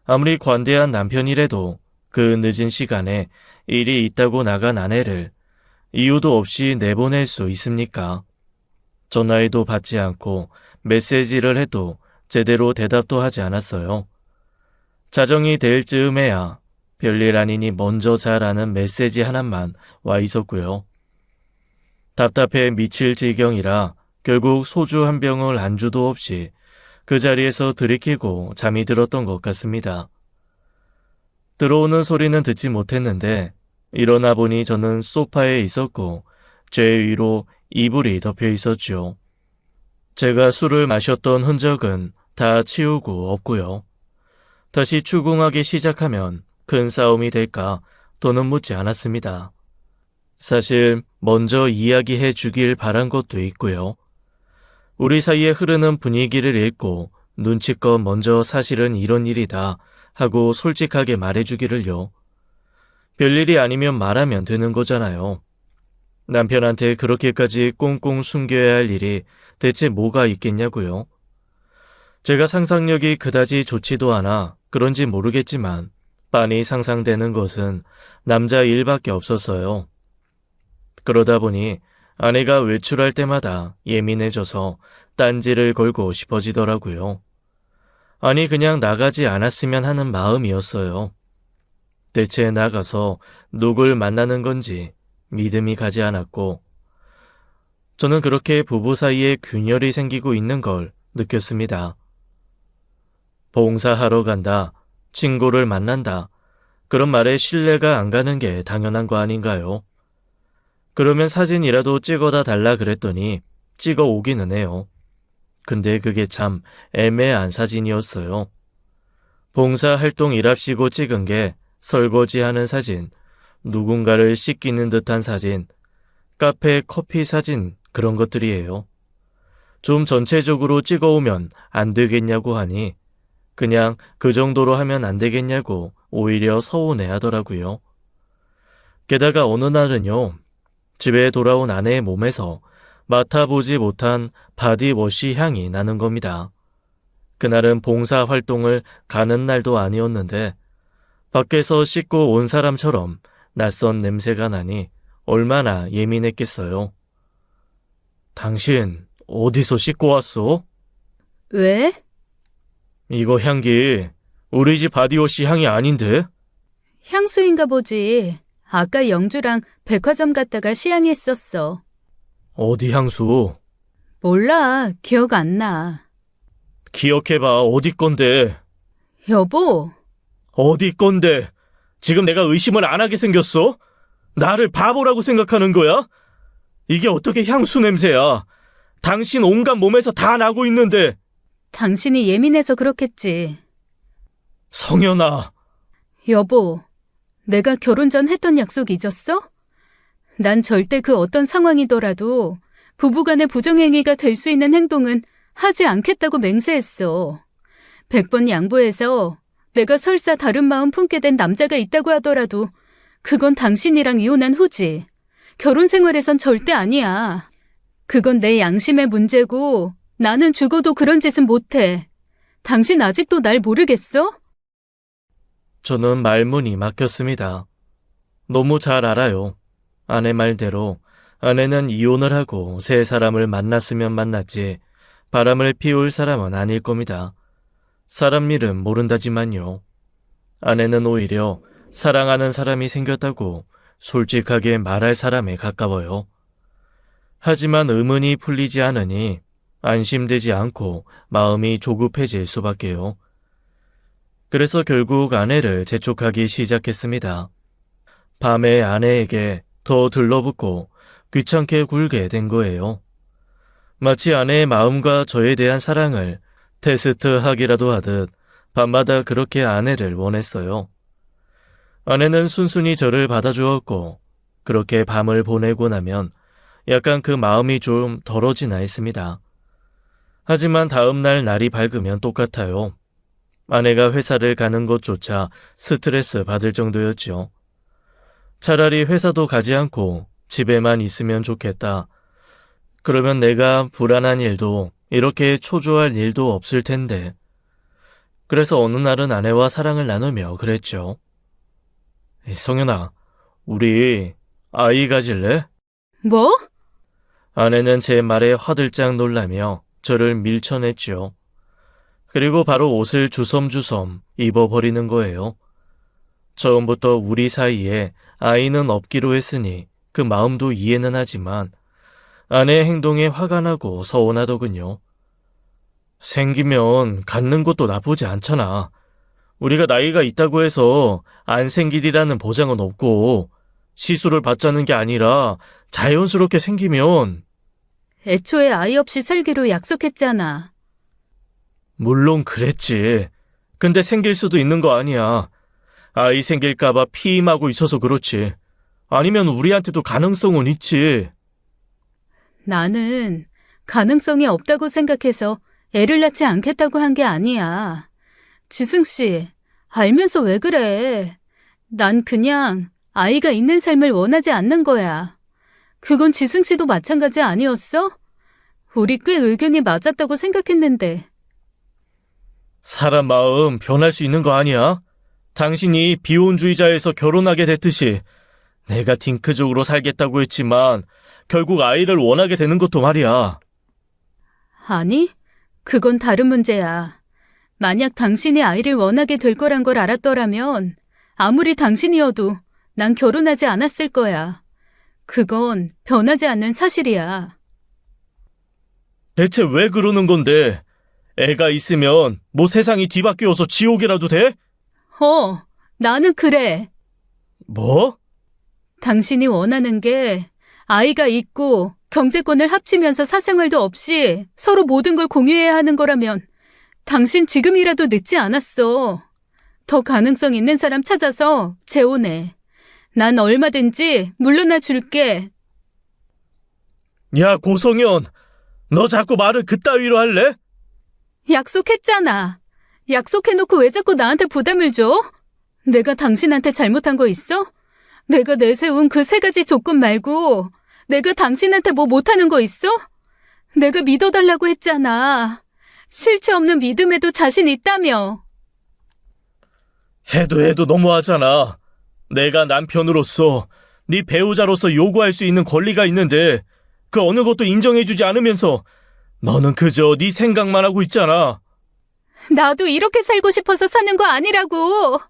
아무리 관대한 남편이라도 그 늦은 시간에 일이 있다고 나간 아내를 이유도 없이 내보낼 수 있습니까? 전화해도 받지 않고 메시지를 해도 제대로 대답도 하지 않았어요. 자정이 될 즈음에야 별일 아니니 먼저 자라는 메시지 하나만 와 있었고요. 답답해 미칠 지경이라 결국 소주 한 병을 안주도 없이 그 자리에서 들이키고 잠이 들었던 것 같습니다. 들어오는 소리는 듣지 못했는데 일어나 보니 저는 소파에 있었고 제 위로 이불이 덮여 있었죠. 제가 술을 마셨던 흔적은 다 치우고 없고요. 다시 추궁하기 시작하면 큰 싸움이 될까 더는 묻지 않았습니다. 사실 먼저 이야기해 주길 바란 것도 있고요. 우리 사이에 흐르는 분위기를 읽고 눈치껏 먼저 사실은 이런 일이다 하고 솔직하게 말해주기를요. 별일이 아니면 말하면 되는 거잖아요. 남편한테 그렇게까지 꽁꽁 숨겨야 할 일이 대체 뭐가 있겠냐고요. 제가 상상력이 그다지 좋지도 않아 그런지 모르겠지만 빤히 상상되는 것은 남자 일밖에 없었어요. 그러다 보니 아내가 외출할 때마다 예민해져서 딴지를 걸고 싶어지더라고요. 아니 그냥 나가지 않았으면 하는 마음이었어요. 대체 나가서 누굴 만나는 건지 믿음이 가지 않았고 저는 그렇게 부부 사이에 균열이 생기고 있는 걸 느꼈습니다. 봉사하러 간다, 친구를 만난다, 그런 말에 신뢰가 안 가는 게 당연한 거 아닌가요? 그러면 사진이라도 찍어다 달라 그랬더니 찍어 오기는 해요. 근데 그게 참 애매한 사진이었어요. 봉사활동이랍시고 찍은 게 설거지하는 사진, 누군가를 씻기는 듯한 사진, 카페 커피 사진 그런 것들이에요. 좀 전체적으로 찍어오면 안 되겠냐고 하니 그냥 그 정도로 하면 안 되겠냐고 오히려 서운해 하더라고요. 게다가 어느 날은요. 집에 돌아온 아내의 몸에서 맡아보지 못한 바디워시 향이 나는 겁니다. 그날은 봉사활동을 가는 날도 아니었는데 밖에서 씻고 온 사람처럼 낯선 냄새가 나니 얼마나 예민했겠어요. 당신 어디서 씻고 왔어? 왜? 이거 향기 우리 집 바디워시 향이 아닌데? 향수인가 보지. 아까 영주랑 백화점 갔다가 시향했었어. 어디 향수? 몰라, 기억 안 나. 기억해봐. 어디 건데? 여보, 어디 건데? 지금 내가 의심을 안 하게 생겼어? 나를 바보라고 생각하는 거야? 이게 어떻게 향수 냄새야? 당신 온갖 몸에서 다 나고 있는데. 당신이 예민해서 그렇겠지. 성현아. 여보, 내가 결혼 전 했던 약속 잊었어? 난 절대 그 어떤 상황이더라도 부부간의 부정행위가 될 수 있는 행동은 하지 않겠다고 맹세했어. 100번 양보해서 내가 설사 다른 마음 품게 된 남자가 있다고 하더라도 그건 당신이랑 이혼한 후지. 결혼 생활에선 절대 아니야. 그건 내 양심의 문제고 나는 죽어도 그런 짓은 못해. 당신 아직도 날 모르겠어? 저는 말문이 막혔습니다. 너무 잘 알아요. 아내 말대로 아내는 이혼을 하고 새 사람을 만났으면 만났지 바람을 피울 사람은 아닐 겁니다. 사람 일은 모른다지만요. 아내는 오히려 사랑하는 사람이 생겼다고 솔직하게 말할 사람에 가까워요. 하지만 의문이 풀리지 않으니 안심되지 않고 마음이 조급해질 수밖에요. 그래서 결국 아내를 재촉하기 시작했습니다. 밤에 아내에게 더 들러붙고 귀찮게 굴게 된 거예요. 마치 아내의 마음과 저에 대한 사랑을 테스트하기라도 하듯 밤마다 그렇게 아내를 원했어요. 아내는 순순히 저를 받아주었고 그렇게 밤을 보내고 나면 약간 그 마음이 좀 덜어지나 했습니다. 하지만 다음날 날이 밝으면 똑같아요. 아내가 회사를 가는 것조차 스트레스 받을 정도였죠. 차라리 회사도 가지 않고 집에만 있으면 좋겠다. 그러면 내가 불안한 일도 이렇게 초조할 일도 없을 텐데. 그래서 어느 날은 아내와 사랑을 나누며 그랬죠. 성현아, 우리 아이 가질래? 뭐? 아내는 제 말에 화들짝 놀라며 저를 밀쳐냈죠. 그리고 바로 옷을 주섬주섬 입어버리는 거예요. 처음부터 우리 사이에 아이는 없기로 했으니 그 마음도 이해는 하지만 아내의 행동에 화가 나고 서운하더군요. 생기면 갖는 것도 나쁘지 않잖아. 우리가 나이가 있다고 해서 안 생길이라는 보장은 없고 시술을 받자는 게 아니라 자연스럽게 생기면. 애초에 아이 없이 살기로 약속했잖아. 물론 그랬지. 근데 생길 수도 있는 거 아니야. 아이 생길까봐 피임하고 있어서 그렇지. 아니면 우리한테도 가능성은 있지. 나는 가능성이 없다고 생각해서 애를 낳지 않겠다고 한 게 아니야. 지승 씨, 알면서 왜 그래? 난 그냥 아이가 있는 삶을 원하지 않는 거야. 그건 지승 씨도 마찬가지 아니었어? 우리 꽤 의견이 맞았다고 생각했는데. 사람 마음 변할 수 있는 거 아니야? 당신이 비혼주의자에서 결혼하게 됐듯이 내가 딩크족으로 살겠다고 했지만 결국 아이를 원하게 되는 것도 말이야. 아니, 그건 다른 문제야. 만약 당신이 아이를 원하게 될 거란 걸 알았더라면 아무리 당신이어도 난 결혼하지 않았을 거야. 그건 변하지 않는 사실이야. 대체 왜 그러는 건데? 애가 있으면 뭐 세상이 뒤바뀌어서 지옥이라도 돼? 나는 그래. 뭐? 당신이 원하는 게 아이가 있고 경제권을 합치면서 사생활도 없이 서로 모든 걸 공유해야 하는 거라면 당신 지금이라도 늦지 않았어. 더 가능성 있는 사람 찾아서 재혼해. 난 얼마든지 물러나 줄게. 야, 고성현, 너 자꾸 말을 그따위로 할래? 약속했잖아. 약속해놓고 왜 자꾸 나한테 부담을 줘? 내가 당신한테 잘못한 거 있어? 내가 내세운 그 3가지 조건 말고 내가 당신한테 뭐 못하는 거 있어? 내가 믿어달라고 했잖아. 실체 없는 믿음에도 자신 있다며. 해도 너무하잖아. 내가 남편으로서 네 배우자로서 요구할 수 있는 권리가 있는데 그 어느 것도 인정해주지 않으면서 너는 그저 네 생각만 하고 있잖아. 나도 이렇게 살고 싶어서 사는 거 아니라고.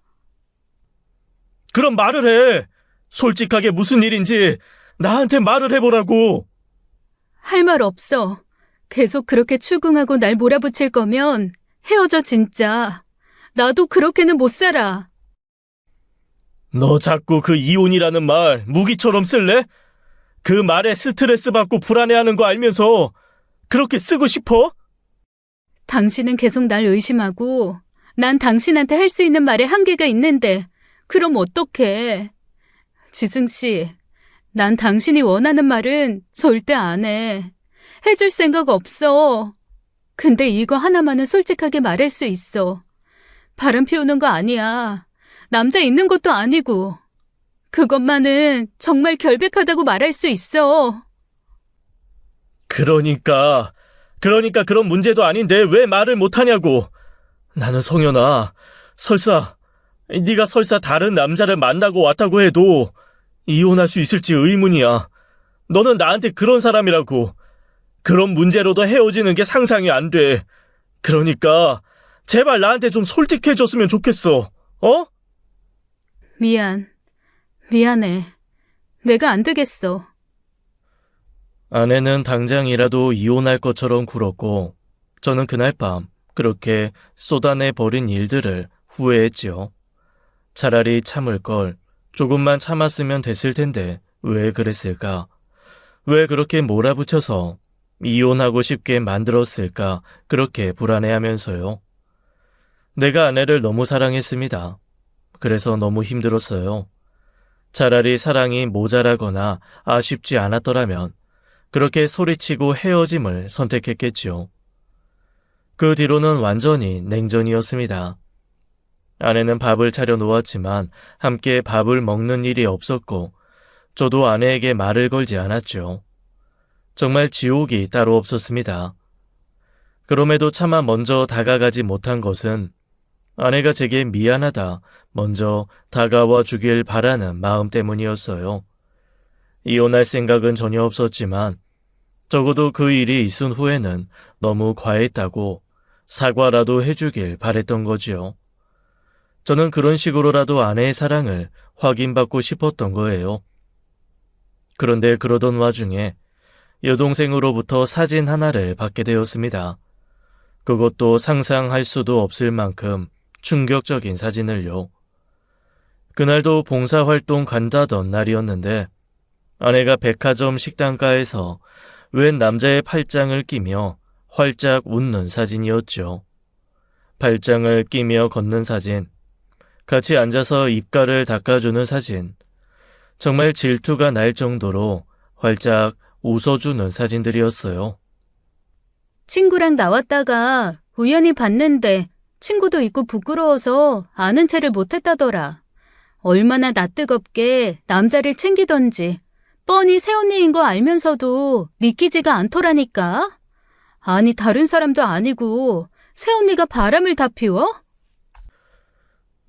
그럼 말을 해. 솔직하게 무슨 일인지 나한테 말을 해보라고. 할 말 없어. 계속 그렇게 추궁하고 날 몰아붙일 거면 헤어져 진짜. 나도 그렇게는 못 살아. 너 자꾸 그 이혼이라는 말 무기처럼 쓸래? 그 말에 스트레스 받고 불안해하는 거 알면서 그렇게 쓰고 싶어? 당신은 계속 날 의심하고 난 당신한테 할 수 있는 말에 한계가 있는데 그럼 어떡해. 지승 씨, 난 당신이 원하는 말은 절대 안 해. 해줄 생각 없어. 근데 이거 하나만은 솔직하게 말할 수 있어. 바람 피우는 거 아니야. 남자 있는 것도 아니고. 그것만은 정말 결백하다고 말할 수 있어. 그러니까 그런 문제도 아닌데 왜 말을 못하냐고. 나는 성현아, 네가 설사 다른 남자를 만나고 왔다고 해도 이혼할 수 있을지 의문이야. 너는 나한테 그런 사람이라고. 그런 문제로도 헤어지는 게 상상이 안 돼. 그러니까 제발 나한테 좀 솔직해졌으면 좋겠어. 어? 미안해. 내가 안 되겠어. 아내는 당장이라도 이혼할 것처럼 굴었고 저는 그날 밤 그렇게 쏟아내버린 일들을 후회했지요. 차라리 참을 걸, 조금만 참았으면 됐을 텐데 왜 그랬을까? 왜 그렇게 몰아붙여서 이혼하고 싶게 만들었을까? 그렇게 불안해하면서요. 내가 아내를 너무 사랑했습니다. 그래서 너무 힘들었어요. 차라리 사랑이 모자라거나 아쉽지 않았더라면 그렇게 소리치고 헤어짐을 선택했겠지요. 그 뒤로는 완전히 냉전이었습니다. 아내는 밥을 차려 놓았지만 함께 밥을 먹는 일이 없었고 저도 아내에게 말을 걸지 않았죠. 정말 지옥이 따로 없었습니다. 그럼에도 차마 먼저 다가가지 못한 것은 아내가 제게 미안하다 먼저 다가와 주길 바라는 마음 때문이었어요. 이혼할 생각은 전혀 없었지만 적어도 그 일이 있은 후에는 너무 과했다고 사과라도 해주길 바랬던 거지요. 저는 그런 식으로라도 아내의 사랑을 확인받고 싶었던 거예요. 그런데 그러던 와중에 여동생으로부터 사진 하나를 받게 되었습니다. 그것도 상상할 수도 없을 만큼 충격적인 사진을요. 그날도 봉사활동 간다던 날이었는데 아내가 백화점 식당가에서 웬 남자의 팔짱을 끼며 활짝 웃는 사진이었죠. 팔짱을 끼며 걷는 사진, 같이 앉아서 입가를 닦아주는 사진, 정말 질투가 날 정도로 활짝 웃어주는 사진들이었어요. 친구랑 나왔다가 우연히 봤는데 친구도 있고 부끄러워서 아는 체를 못했다더라. 얼마나 낯뜨겁게 남자를 챙기던지 뻔히 새언니인 거 알면서도 믿기지가 않더라니까. 아니 다른 사람도 아니고 새언니가 바람을 다 피워?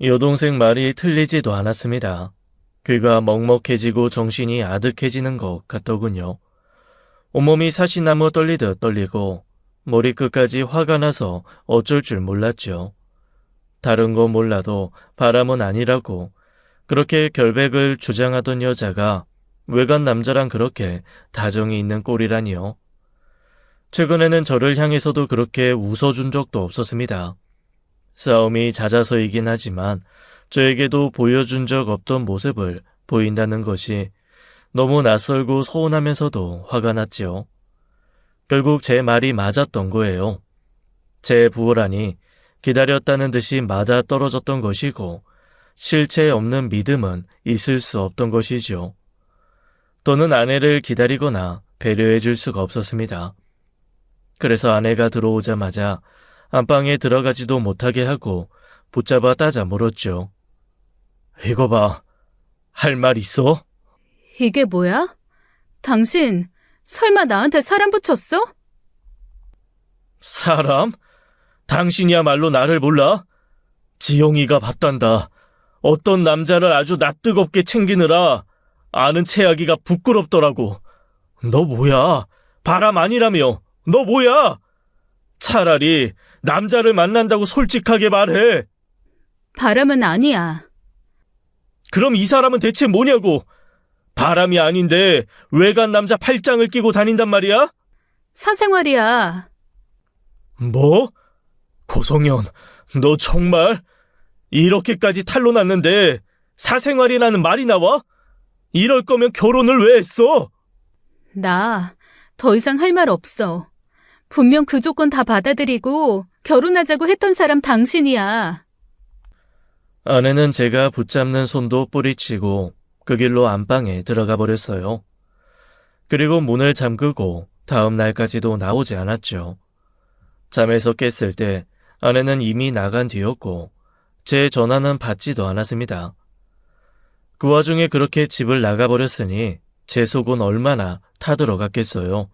여동생 말이 틀리지도 않았습니다. 귀가 먹먹해지고 정신이 아득해지는 것 같더군요. 온몸이 사시나무 떨리듯 떨리고 머리끝까지 화가 나서 어쩔 줄 몰랐죠. 다른 건 몰라도 바람은 아니라고 그렇게 결백을 주장하던 여자가 외간 남자랑 그렇게 다정이 있는 꼴이라니요. 최근에는 저를 향해서도 그렇게 웃어준 적도 없었습니다. 싸움이 잦아서이긴 하지만 저에게도 보여준 적 없던 모습을 보인다는 것이 너무 낯설고 서운하면서도 화가 났지요. 결국 제 말이 맞았던 거예요. 제 부호라니 기다렸다는 듯이 맞아 떨어졌던 것이고 실체 없는 믿음은 있을 수 없던 것이죠. 또는 아내를 기다리거나 배려해 줄 수가 없었습니다. 그래서 아내가 들어오자마자 안방에 들어가지도 못하게 하고 붙잡아 따자 물었죠. 이거 봐, 할 말 있어? 이게 뭐야? 당신 설마 나한테 사람 붙였어? 사람? 당신이야말로 나를 몰라? 지영이가 봤단다. 어떤 남자를 아주 낯뜨겁게 챙기느라 아는 체하기가 부끄럽더라고. 너 뭐야? 바람 아니라며. 너 뭐야? 차라리 남자를 만난다고 솔직하게 말해. 바람은 아니야. 그럼 이 사람은 대체 뭐냐고? 바람이 아닌데 외간 남자 팔짱을 끼고 다닌단 말이야? 사생활이야. 뭐? 고성현, 너 정말? 이렇게까지 탄로났는데 사생활이라는 말이 나와? 이럴 거면 결혼을 왜 했어? 나 더 이상 할 말 없어. 분명 그 조건 다 받아들이고 결혼하자고 했던 사람 당신이야. 아내는 제가 붙잡는 손도 뿌리치고 그 길로 안방에 들어가 버렸어요. 그리고 문을 잠그고 다음 날까지도 나오지 않았죠. 잠에서 깼을 때 아내는 이미 나간 뒤였고 제 전화는 받지도 않았습니다. 그 와중에 그렇게 집을 나가버렸으니 제 속은 얼마나 타들어갔겠어요.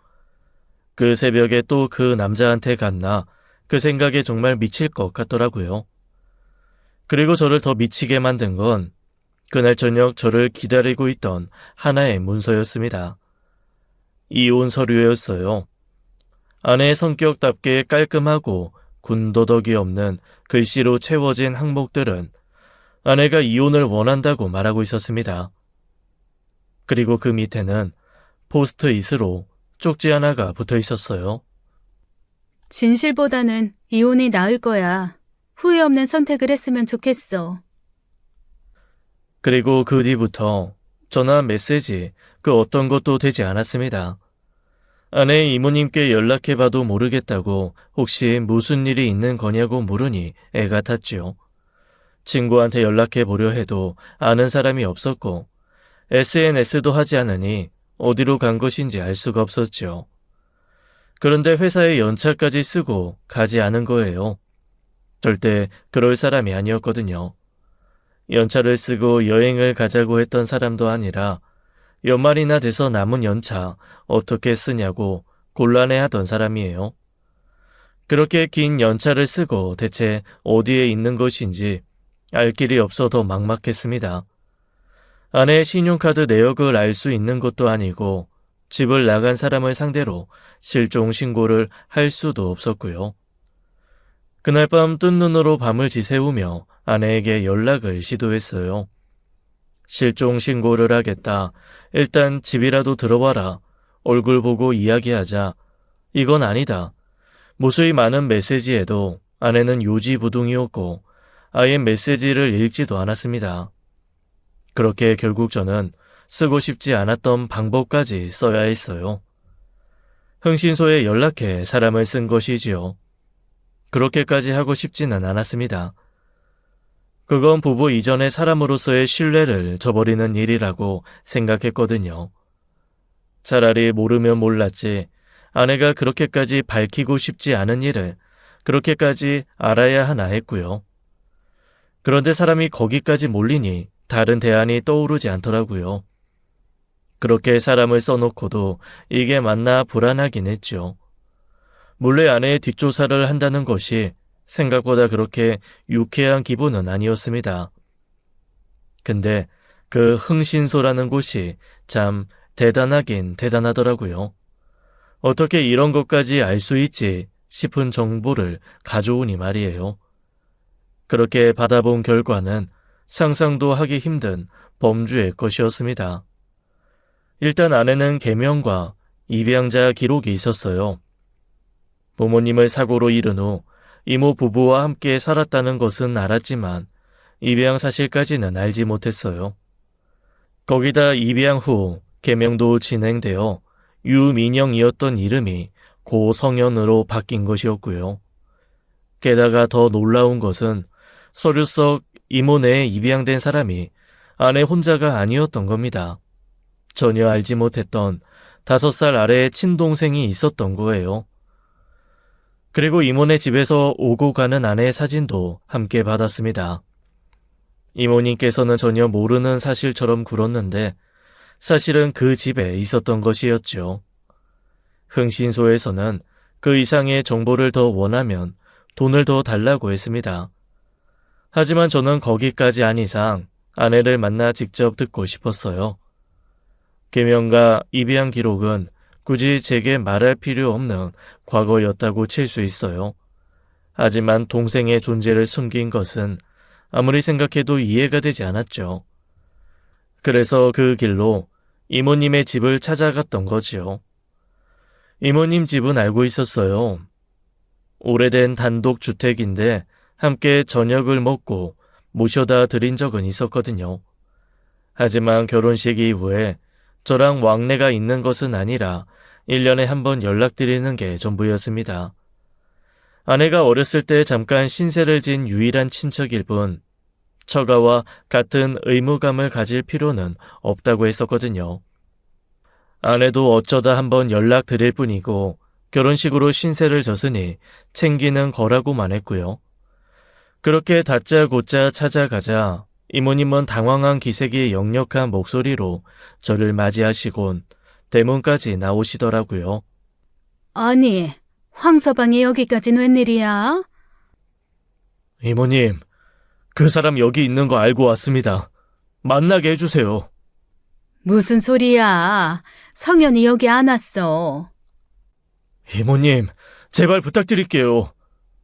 그 새벽에 또 그 남자한테 갔나 그 생각에 정말 미칠 것 같더라고요. 그리고 저를 더 미치게 만든 건 그날 저녁 저를 기다리고 있던 하나의 문서였습니다. 이혼 서류였어요. 아내의 성격답게 깔끔하고 군더더기 없는 글씨로 채워진 항목들은 아내가 이혼을 원한다고 말하고 있었습니다. 그리고 그 밑에는 포스트잇으로 쪽지 하나가 붙어 있었어요. 진실보다는 이혼이 나을 거야. 후회 없는 선택을 했으면 좋겠어. 그리고 그 뒤부터 전화, 메시지, 그 어떤 것도 되지 않았습니다. 아내의 이모님께 연락해봐도 모르겠다고 혹시 무슨 일이 있는 거냐고 물으니 애가 탔지요. 친구한테 연락해보려 해도 아는 사람이 없었고 SNS도 하지 않으니 어디로 간 것인지 알 수가 없었죠. 그런데 회사에 연차까지 쓰고 가지 않은 거예요. 절대 그럴 사람이 아니었거든요. 연차를 쓰고 여행을 가자고 했던 사람도 아니라 연말이나 돼서 남은 연차 어떻게 쓰냐고 곤란해하던 사람이에요. 그렇게 긴 연차를 쓰고 대체 어디에 있는 것인지 알 길이 없어 더 막막했습니다. 아내의 신용카드 내역을 알 수 있는 것도 아니고 집을 나간 사람을 상대로 실종 신고를 할 수도 없었고요. 그날 밤 뜬 눈으로 밤을 지새우며 아내에게 연락을 시도했어요. 실종 신고를 하겠다. 일단 집이라도 들어와라. 얼굴 보고 이야기하자. 이건 아니다. 무수히 많은 메시지에도 아내는 요지부둥이었고 아예 메시지를 읽지도 않았습니다. 그렇게 결국 저는 쓰고 싶지 않았던 방법까지 써야 했어요. 흥신소에 연락해 사람을 쓴 것이지요. 그렇게까지 하고 싶지는 않았습니다. 그건 부부 이전의 사람으로서의 신뢰를 저버리는 일이라고 생각했거든요. 차라리 모르면 몰랐지 아내가 그렇게까지 밝히고 싶지 않은 일을 그렇게까지 알아야 하나 했고요. 그런데 사람이 거기까지 몰리니 다른 대안이 떠오르지 않더라고요. 그렇게 사람을 써놓고도 이게 맞나 불안하긴 했죠. 몰래 아내의 뒷조사를 한다는 것이 생각보다 그렇게 유쾌한 기분은 아니었습니다. 근데 그 흥신소라는 곳이 참 대단하긴 대단하더라고요. 어떻게 이런 것까지 알 수 있지 싶은 정보를 가져오니 말이에요. 그렇게 받아본 결과는 상상도 하기 힘든 범주의 것이었습니다. 일단 아내는 계명과 입양자 기록이 있었어요. 부모님을 사고로 잃은 후 이모 부부와 함께 살았다는 것은 알았지만 입양 사실까지는 알지 못했어요. 거기다 입양 후 계명도 진행되어 유민영이었던 이름이 고성현으로 바뀐 것이었고요. 게다가 더 놀라운 것은 서류 속 이모 내에 입양된 사람이 아내 혼자가 아니었던 겁니다. 전혀 알지 못했던 5살 아래의 친동생이 있었던 거예요. 그리고 이모네 집에서 오고 가는 아내의 사진도 함께 받았습니다. 이모님께서는 전혀 모르는 사실처럼 굴었는데 사실은 그 집에 있었던 것이었죠. 흥신소에서는 그 이상의 정보를 더 원하면 돈을 더 달라고 했습니다. 하지만 저는 거기까지 한 이상 아내를 만나 직접 듣고 싶었어요. 계명과 입양 기록은 굳이 제게 말할 필요 없는 과거였다고 칠 수 있어요. 하지만 동생의 존재를 숨긴 것은 아무리 생각해도 이해가 되지 않았죠. 그래서 그 길로 이모님의 집을 찾아갔던 거지요. 이모님 집은 알고 있었어요. 오래된 단독주택인데 함께 저녁을 먹고 모셔다 드린 적은 있었거든요. 하지만 결혼식 이후에 저랑 왕래가 있는 것은 아니라 1년에 한 번 연락드리는 게 전부였습니다. 아내가 어렸을 때 잠깐 신세를 진 유일한 친척일 뿐 처가와 같은 의무감을 가질 필요는 없다고 했었거든요. 아내도 어쩌다 한번 연락드릴 뿐이고 결혼식으로 신세를 졌으니 챙기는 거라고만 했고요. 그렇게 다짜고짜 찾아가자 이모님은 당황한 기색이 역력한 목소리로 저를 맞이하시곤 대문까지 나오시더라고요. 아니, 황서방이 여기까진 웬일이야? 이모님, 그 사람 여기 있는 거 알고 왔습니다. 만나게 해주세요. 무슨 소리야? 성현이 여기 안 왔어. 이모님, 제발 부탁드릴게요.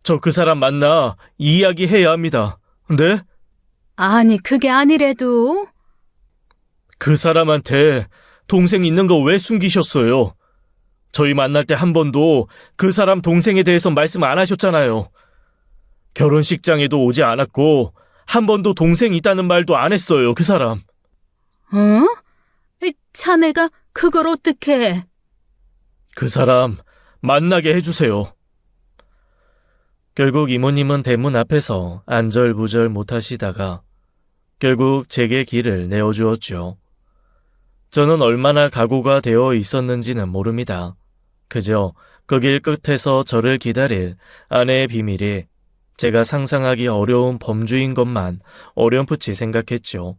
저 그 사람 만나 이야기해야 합니다. 네? 아니, 그게 아니래도. 그 사람한테 동생 있는 거 왜 숨기셨어요? 저희 만날 때 한 번도 그 사람 동생에 대해서 말씀 안 하셨잖아요. 결혼식장에도 오지 않았고 한 번도 동생 있다는 말도 안 했어요, 그 사람. 어? 이 자네가 그걸 어떻게? 그 사람 만나게 해주세요. 결국 이모님은 대문 앞에서 안절부절 못하시다가 결국 제게 길을 내어주었죠. 저는 얼마나 각오가 되어 있었는지는 모릅니다. 그저 그 길 끝에서 저를 기다릴 아내의 비밀이 제가 상상하기 어려운 범주인 것만 어렴풋이 생각했죠.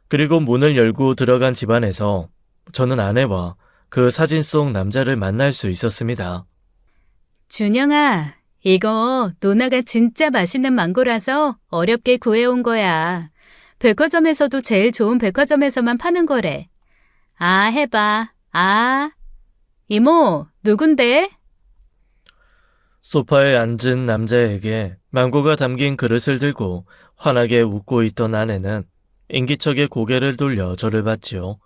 그리고 문을 열고 들어간 집안에서 저는 아내와 그 사진 속 남자를 만날 수 있었습니다. 준영아, 이거 누나가 진짜 맛있는 망고라서 어렵게 구해온 거야. 백화점에서도 제일 좋은 백화점에서만 파는 거래. 아, 해봐. 아. 이모, 누군데? 소파에 앉은 남자에게 망고가 담긴 그릇을 들고 환하게 웃고 있던 아내는 인기척에 고개를 돌려 저를 봤지요.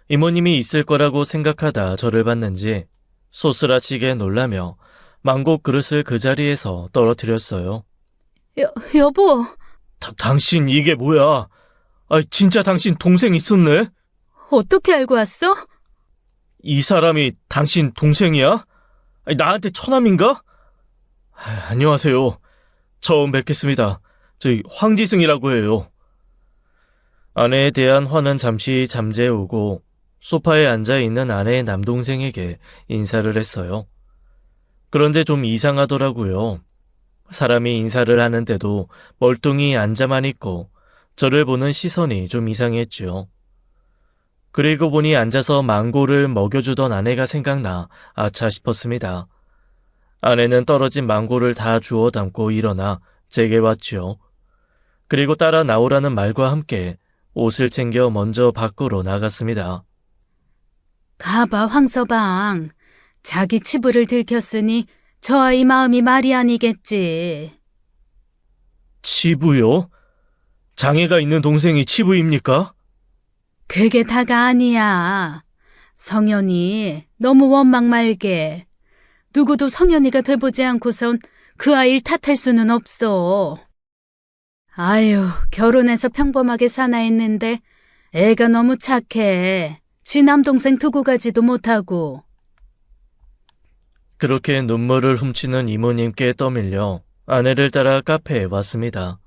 이모님이 있을 거라고 생각하다 저를 봤는지 소스라치게 놀라며 망고 그릇을 그 자리에서 떨어뜨렸어요. 여보. 당신 이게 뭐야? 진짜 당신 동생 있었네? 어떻게 알고 왔어? 이 사람이 당신 동생이야? 나한테 처남인가? 안녕하세요. 처음 뵙겠습니다. 저희 황지승이라고 해요. 아내에 대한 화는 잠시 잠재우고 소파에 앉아있는 아내의 남동생에게 인사를 했어요. 그런데 좀 이상하더라고요. 사람이 인사를 하는데도 멀뚱히 앉아만 있고 저를 보는 시선이 좀 이상했죠. 그리고 보니 앉아서 망고를 먹여주던 아내가 생각나 아차 싶었습니다. 아내는 떨어진 망고를 다 주워 담고 일어나 제게 왔죠. 그리고 따라 나오라는 말과 함께 옷을 챙겨 먼저 밖으로 나갔습니다. 가봐, 황서방. 자기 치부를 들켰으니 저 아이 마음이 말이 아니겠지. 치부요? 장애가 있는 동생이 치부입니까? 그게 다가 아니야. 성현이 너무 원망 말게. 누구도 성현이가 돼보지 않고선 그 아이를 탓할 수는 없어. 아유, 결혼해서 평범하게 사나 했는데 애가 너무 착해. 지 남동생 두고 가지도 못하고. 그렇게 눈물을 훔치는 이모님께 떠밀려 아내를 따라 카페에 왔습니다.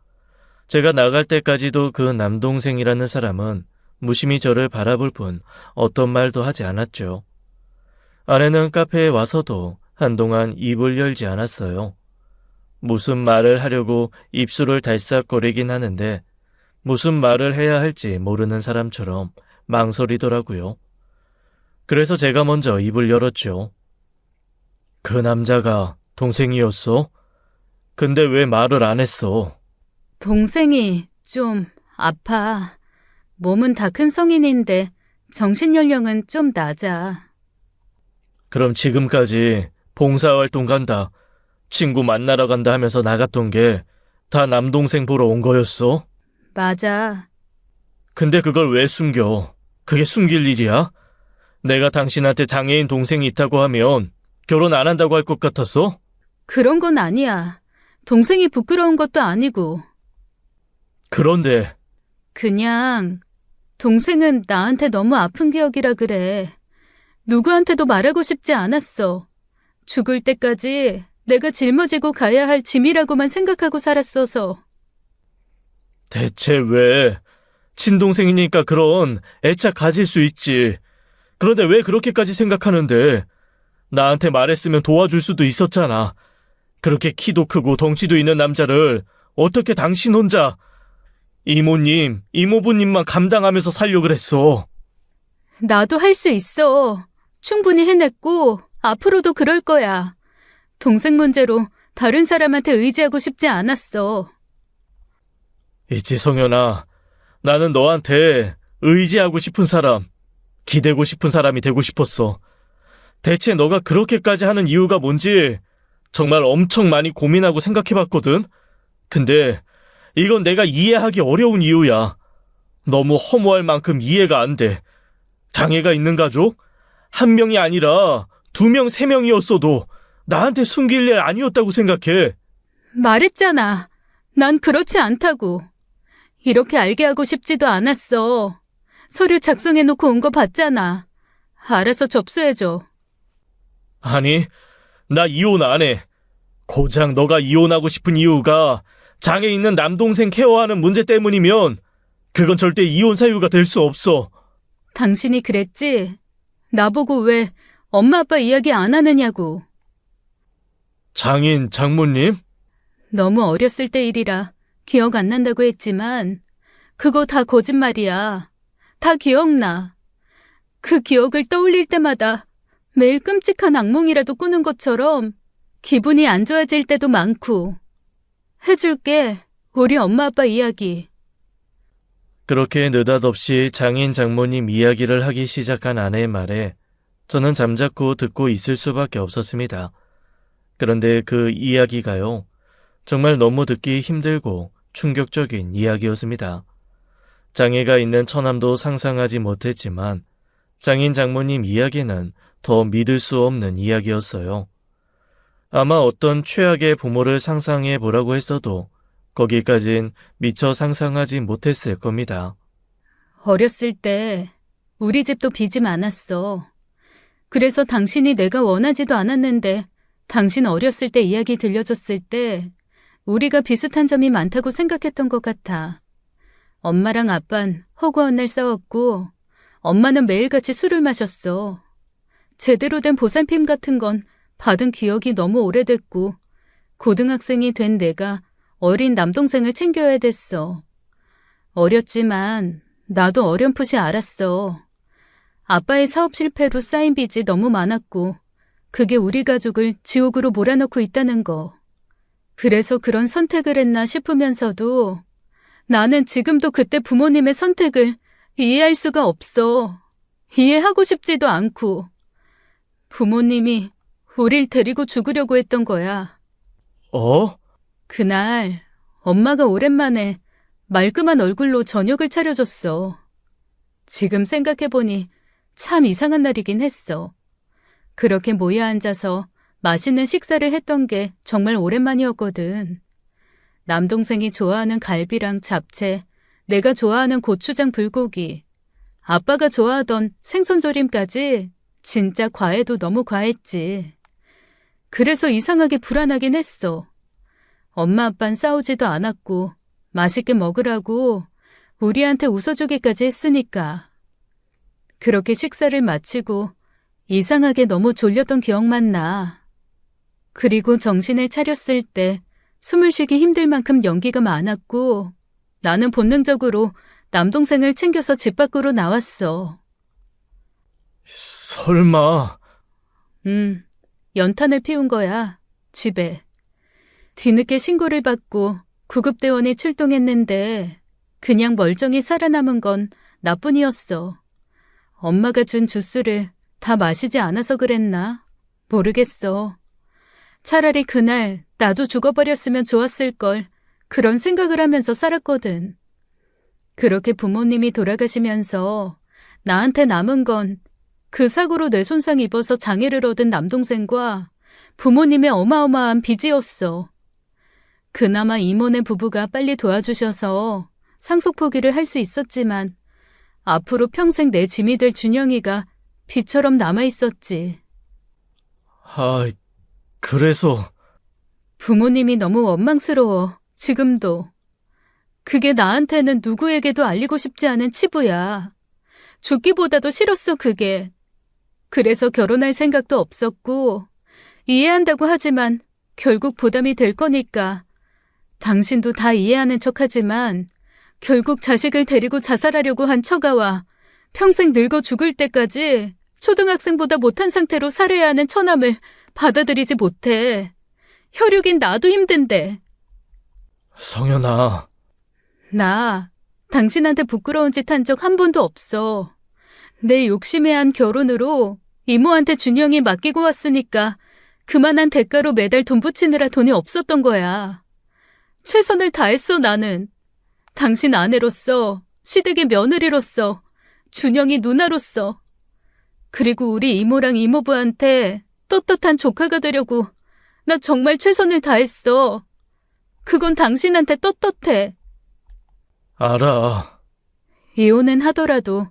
제가 나갈 때까지도 그 남동생이라는 사람은 무심히 저를 바라볼 뿐 어떤 말도 하지 않았죠. 아내는 카페에 와서도 한동안 입을 열지 않았어요. 무슨 말을 하려고 입술을 달싹거리긴 하는데 무슨 말을 해야 할지 모르는 사람처럼 망설이더라고요. 그래서 제가 먼저 입을 열었죠. 그 남자가 동생이었어? 근데 왜 말을 안 했어? 동생이 좀 아파. 몸은 다 큰 성인인데 정신연령은 좀 낮아. 그럼 지금까지 봉사활동 간다, 친구 만나러 간다 하면서 나갔던 게 다 남동생 보러 온 거였어? 맞아. 근데 그걸 왜 숨겨? 그게 숨길 일이야? 내가 당신한테 장애인 동생이 있다고 하면 결혼 안 한다고 할 것 같았어? 그런 건 아니야. 동생이 부끄러운 것도 아니고. 그런데 그냥 동생은 나한테 너무 아픈 기억이라 그래. 누구한테도 말하고 싶지 않았어. 죽을 때까지 내가 짊어지고 가야 할 짐이라고만 생각하고 살았어서. 대체 왜? 친동생이니까 그런 애착 가질 수 있지. 그런데 왜 그렇게까지 생각하는데? 나한테 말했으면 도와줄 수도 있었잖아. 그렇게 키도 크고 덩치도 있는 남자를 어떻게 당신 혼자 이모님, 이모부님만 감당하면서 살려고 그랬어. 나도 할 수 있어. 충분히 해냈고 앞으로도 그럴 거야. 동생 문제로 다른 사람한테 의지하고 싶지 않았어. 있지, 성현아. 나는 너한테 의지하고 싶은 사람, 기대고 싶은 사람이 되고 싶었어. 대체 너가 그렇게까지 하는 이유가 뭔지 정말 엄청 많이 고민하고 생각해봤거든? 근데 이건 내가 이해하기 어려운 이유야. 너무 허무할 만큼 이해가 안 돼. 장애가 있는 가족? 한 명이 아니라 2명, 3명이었어도 나한테 숨길 일 아니었다고 생각해. 말했잖아. 난 그렇지 않다고. 이렇게 알게 하고 싶지도 않았어. 서류 작성해놓고 온 거 봤잖아. 알아서 접수해줘. 아니, 나 이혼 안 해. 고작 너가 이혼하고 싶은 이유가 장애 있는 남동생 케어하는 문제 때문이면 그건 절대 이혼 사유가 될 수 없어. 당신이 그랬지? 나보고 왜 엄마 아빠 이야기 안 하느냐고. 장인 장모님? 너무 어렸을 때 일이라 기억 안 난다고 했지만 그거 다 거짓말이야. 다 기억나. 그 기억을 떠올릴 때마다 매일 끔찍한 악몽이라도 꾸는 것처럼 기분이 안 좋아질 때도 많고. 해줄게. 우리 엄마 아빠 이야기. 그렇게 느닷없이 장인 장모님 이야기를 하기 시작한 아내의 말에 저는 잠자코 듣고 있을 수밖에 없었습니다. 그런데 그 이야기가요, 정말 너무 듣기 힘들고 충격적인 이야기였습니다. 장애가 있는 처남도 상상하지 못했지만 장인 장모님 이야기는 더 믿을 수 없는 이야기였어요. 아마 어떤 최악의 부모를 상상해 보라고 했어도 거기까진 미처 상상하지 못했을 겁니다. 어렸을 때 우리 집도 빚이 많았어. 그래서 당신이 내가 원하지도 않았는데 당신 어렸을 때 이야기 들려줬을 때 우리가 비슷한 점이 많다고 생각했던 것 같아. 엄마랑 아빤 허구한 날 싸웠고 엄마는 매일같이 술을 마셨어. 제대로 된 보살핌 같은 건 받은 기억이 너무 오래됐고 고등학생이 된 내가 어린 남동생을 챙겨야 됐어. 어렸지만 나도 어렴풋이 알았어. 아빠의 사업 실패로 쌓인 빚이 너무 많았고 그게 우리 가족을 지옥으로 몰아넣고 있다는 거. 그래서 그런 선택을 했나 싶으면서도 나는 지금도 그때 부모님의 선택을 이해할 수가 없어. 이해하고 싶지도 않고. 부모님이 우릴 데리고 죽으려고 했던 거야. 어? 그날 엄마가 오랜만에 말끔한 얼굴로 저녁을 차려줬어. 지금 생각해보니 참 이상한 날이긴 했어. 그렇게 모여 앉아서 맛있는 식사를 했던 게 정말 오랜만이었거든. 남동생이 좋아하는 갈비랑 잡채, 내가 좋아하는 고추장 불고기, 아빠가 좋아하던 생선조림까지 진짜 과해도 너무 과했지. 그래서 이상하게 불안하긴 했어. 엄마 아빠는 싸우지도 않았고 맛있게 먹으라고 우리한테 웃어주기까지 했으니까. 그렇게 식사를 마치고 이상하게 너무 졸렸던 기억만 나. 그리고 정신을 차렸을 때 숨을 쉬기 힘들 만큼 연기가 많았고 나는 본능적으로 남동생을 챙겨서 집 밖으로 나왔어. 설마... 연탄을 피운 거야, 집에. 뒤늦게 신고를 받고 구급대원이 출동했는데 그냥 멀쩡히 살아남은 건 나뿐이었어. 엄마가 준 주스를 다 마시지 않아서 그랬나? 모르겠어. 차라리 그날 나도 죽어버렸으면 좋았을걸 그런 생각을 하면서 살았거든. 그렇게 부모님이 돌아가시면서 나한테 남은 건 그 사고로 뇌손상 입어서 장애를 얻은 남동생과 부모님의 어마어마한 빚이었어. 그나마 이모네 부부가 빨리 도와주셔서 상속 포기를 할 수 있었지만 앞으로 평생 내 짐이 될 준영이가 빚처럼 남아있었지. 그래서... 부모님이 너무 원망스러워, 지금도. 그게 나한테는 누구에게도 알리고 싶지 않은 치부야. 죽기보다도 싫었어, 그게. 그래서 결혼할 생각도 없었고, 이해한다고 하지만 결국 부담이 될 거니까. 당신도 다 이해하는 척하지만 결국 자식을 데리고 자살하려고 한 처가와 평생 늙어 죽을 때까지 초등학생보다 못한 상태로 살해야 하는 처남을 받아들이지 못해. 혈육인 나도 힘든데. 성현아, 나 당신한테 부끄러운 짓 한 적 한 번도 없어. 내 욕심에 한 결혼으로 이모한테 준영이 맡기고 왔으니까 그만한 대가로 매달 돈 붙이느라 돈이 없었던 거야. 최선을 다했어, 나는. 당신 아내로서, 시댁의 며느리로서, 준영이 누나로서. 그리고 우리 이모랑 이모부한테 떳떳한 조카가 되려고 나 정말 최선을 다했어. 그건 당신한테 떳떳해. 알아. 이혼은 하더라도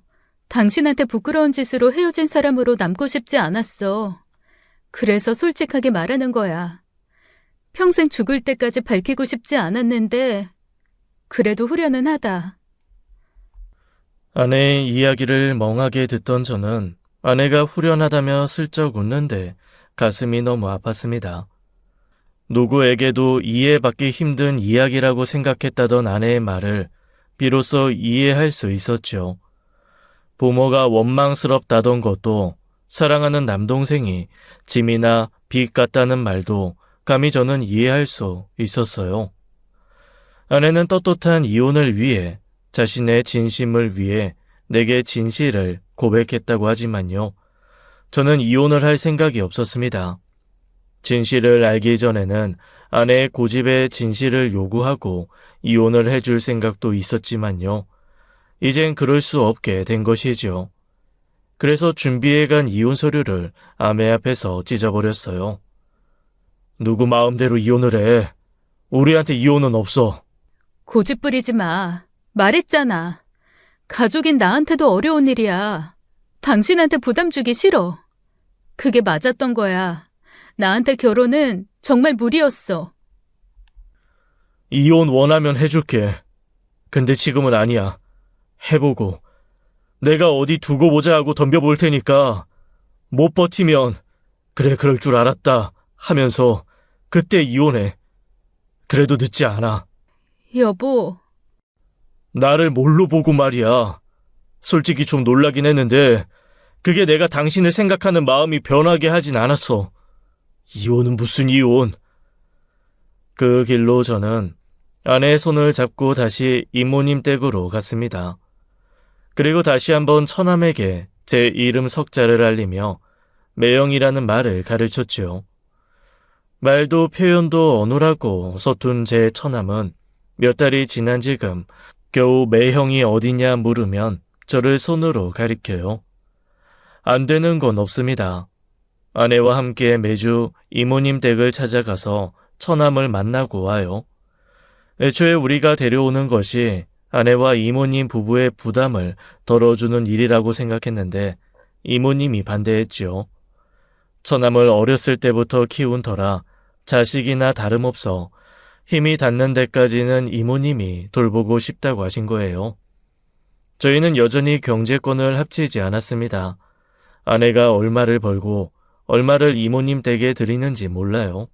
당신한테 부끄러운 짓으로 헤어진 사람으로 남고 싶지 않았어. 그래서 솔직하게 말하는 거야. 평생 죽을 때까지 밝히고 싶지 않았는데 그래도 후련은 하다. 아내의 이야기를 멍하게 듣던 저는 아내가 후련하다며 슬쩍 웃는데 가슴이 너무 아팠습니다. 누구에게도 이해받기 힘든 이야기라고 생각했다던 아내의 말을 비로소 이해할 수 있었죠. 부모가 원망스럽다던 것도, 사랑하는 남동생이 짐이나 빚 같다는 말도 감히 저는 이해할 수 있었어요. 아내는 떳떳한 이혼을 위해, 자신의 진심을 위해 내게 진실을 고백했다고 하지만요. 저는 이혼을 할 생각이 없었습니다. 진실을 알기 전에는 아내의 고집에 진실을 요구하고 이혼을 해줄 생각도 있었지만요. 이젠 그럴 수 없게 된 것이죠. 그래서 준비해간 이혼 서류를 아내 앞에서 찢어버렸어요. 누구 마음대로 이혼을 해. 우리한테 이혼은 없어. 고집 부리지 마. 말했잖아. 가족인 나한테도 어려운 일이야. 당신한테 부담 주기 싫어. 그게 맞았던 거야. 나한테 결혼은 정말 무리였어. 이혼 원하면 해줄게. 근데 지금은 아니야. 해보고 내가 어디 두고 보자 하고 덤벼볼 테니까 못 버티면 그래 그럴 줄 알았다 하면서 그때 이혼해. 그래도 늦지 않아. 여보. 나를 뭘로 보고 말이야. 솔직히 좀 놀라긴 했는데 그게 내가 당신을 생각하는 마음이 변하게 하진 않았어. 이혼은 무슨 이혼. 그 길로 저는 아내의 손을 잡고 다시 이모님 댁으로 갔습니다. 그리고 다시 한번 처남에게 제 이름 석자를 알리며 매형이라는 말을 가르쳤죠. 말도 표현도 어눌하고 서툰 제 처남은 몇 달이 지난 지금 겨우 매형이 어디냐 물으면 저를 손으로 가리켜요. 안 되는 건 없습니다. 아내와 함께 매주 이모님 댁을 찾아가서 처남을 만나고 와요. 애초에 우리가 데려오는 것이 아내와 이모님 부부의 부담을 덜어주는 일이라고 생각했는데 이모님이 반대했지요. 처남을 어렸을 때부터 키운 터라 자식이나 다름없어 힘이 닿는 데까지는 이모님이 돌보고 싶다고 하신 거예요. 저희는 여전히 경제권을 합치지 않았습니다. 아내가 얼마를 벌고 얼마를 이모님 댁에 드리는지 몰라요.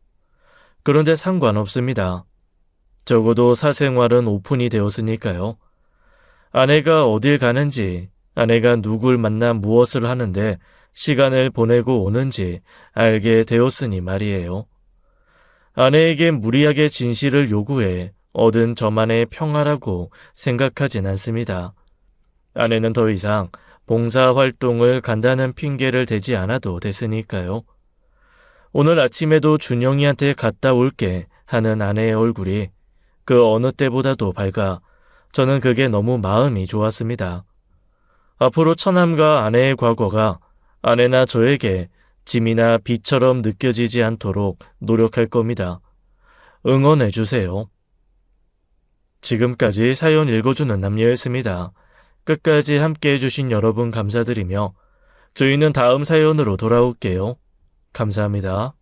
그런데 상관없습니다. 적어도 사생활은 오픈이 되었으니까요. 아내가 어딜 가는지, 아내가 누굴 만나 무엇을 하는데 시간을 보내고 오는지 알게 되었으니 말이에요. 아내에게 무리하게 진실을 요구해 얻은 저만의 평화라고 생각하진 않습니다. 아내는 더 이상 봉사활동을 간다는 핑계를 대지 않아도 됐으니까요. 오늘 아침에도 준영이한테 갔다 올게 하는 아내의 얼굴이 그 어느 때보다도 밝아 저는 그게 너무 마음이 좋았습니다. 앞으로 처남과 아내의 과거가 아내나 저에게 짐이나 빚처럼 느껴지지 않도록 노력할 겁니다. 응원해 주세요. 지금까지 사연 읽어주는 남녀였습니다. 끝까지 함께 해주신 여러분 감사드리며 저희는 다음 사연으로 돌아올게요. 감사합니다.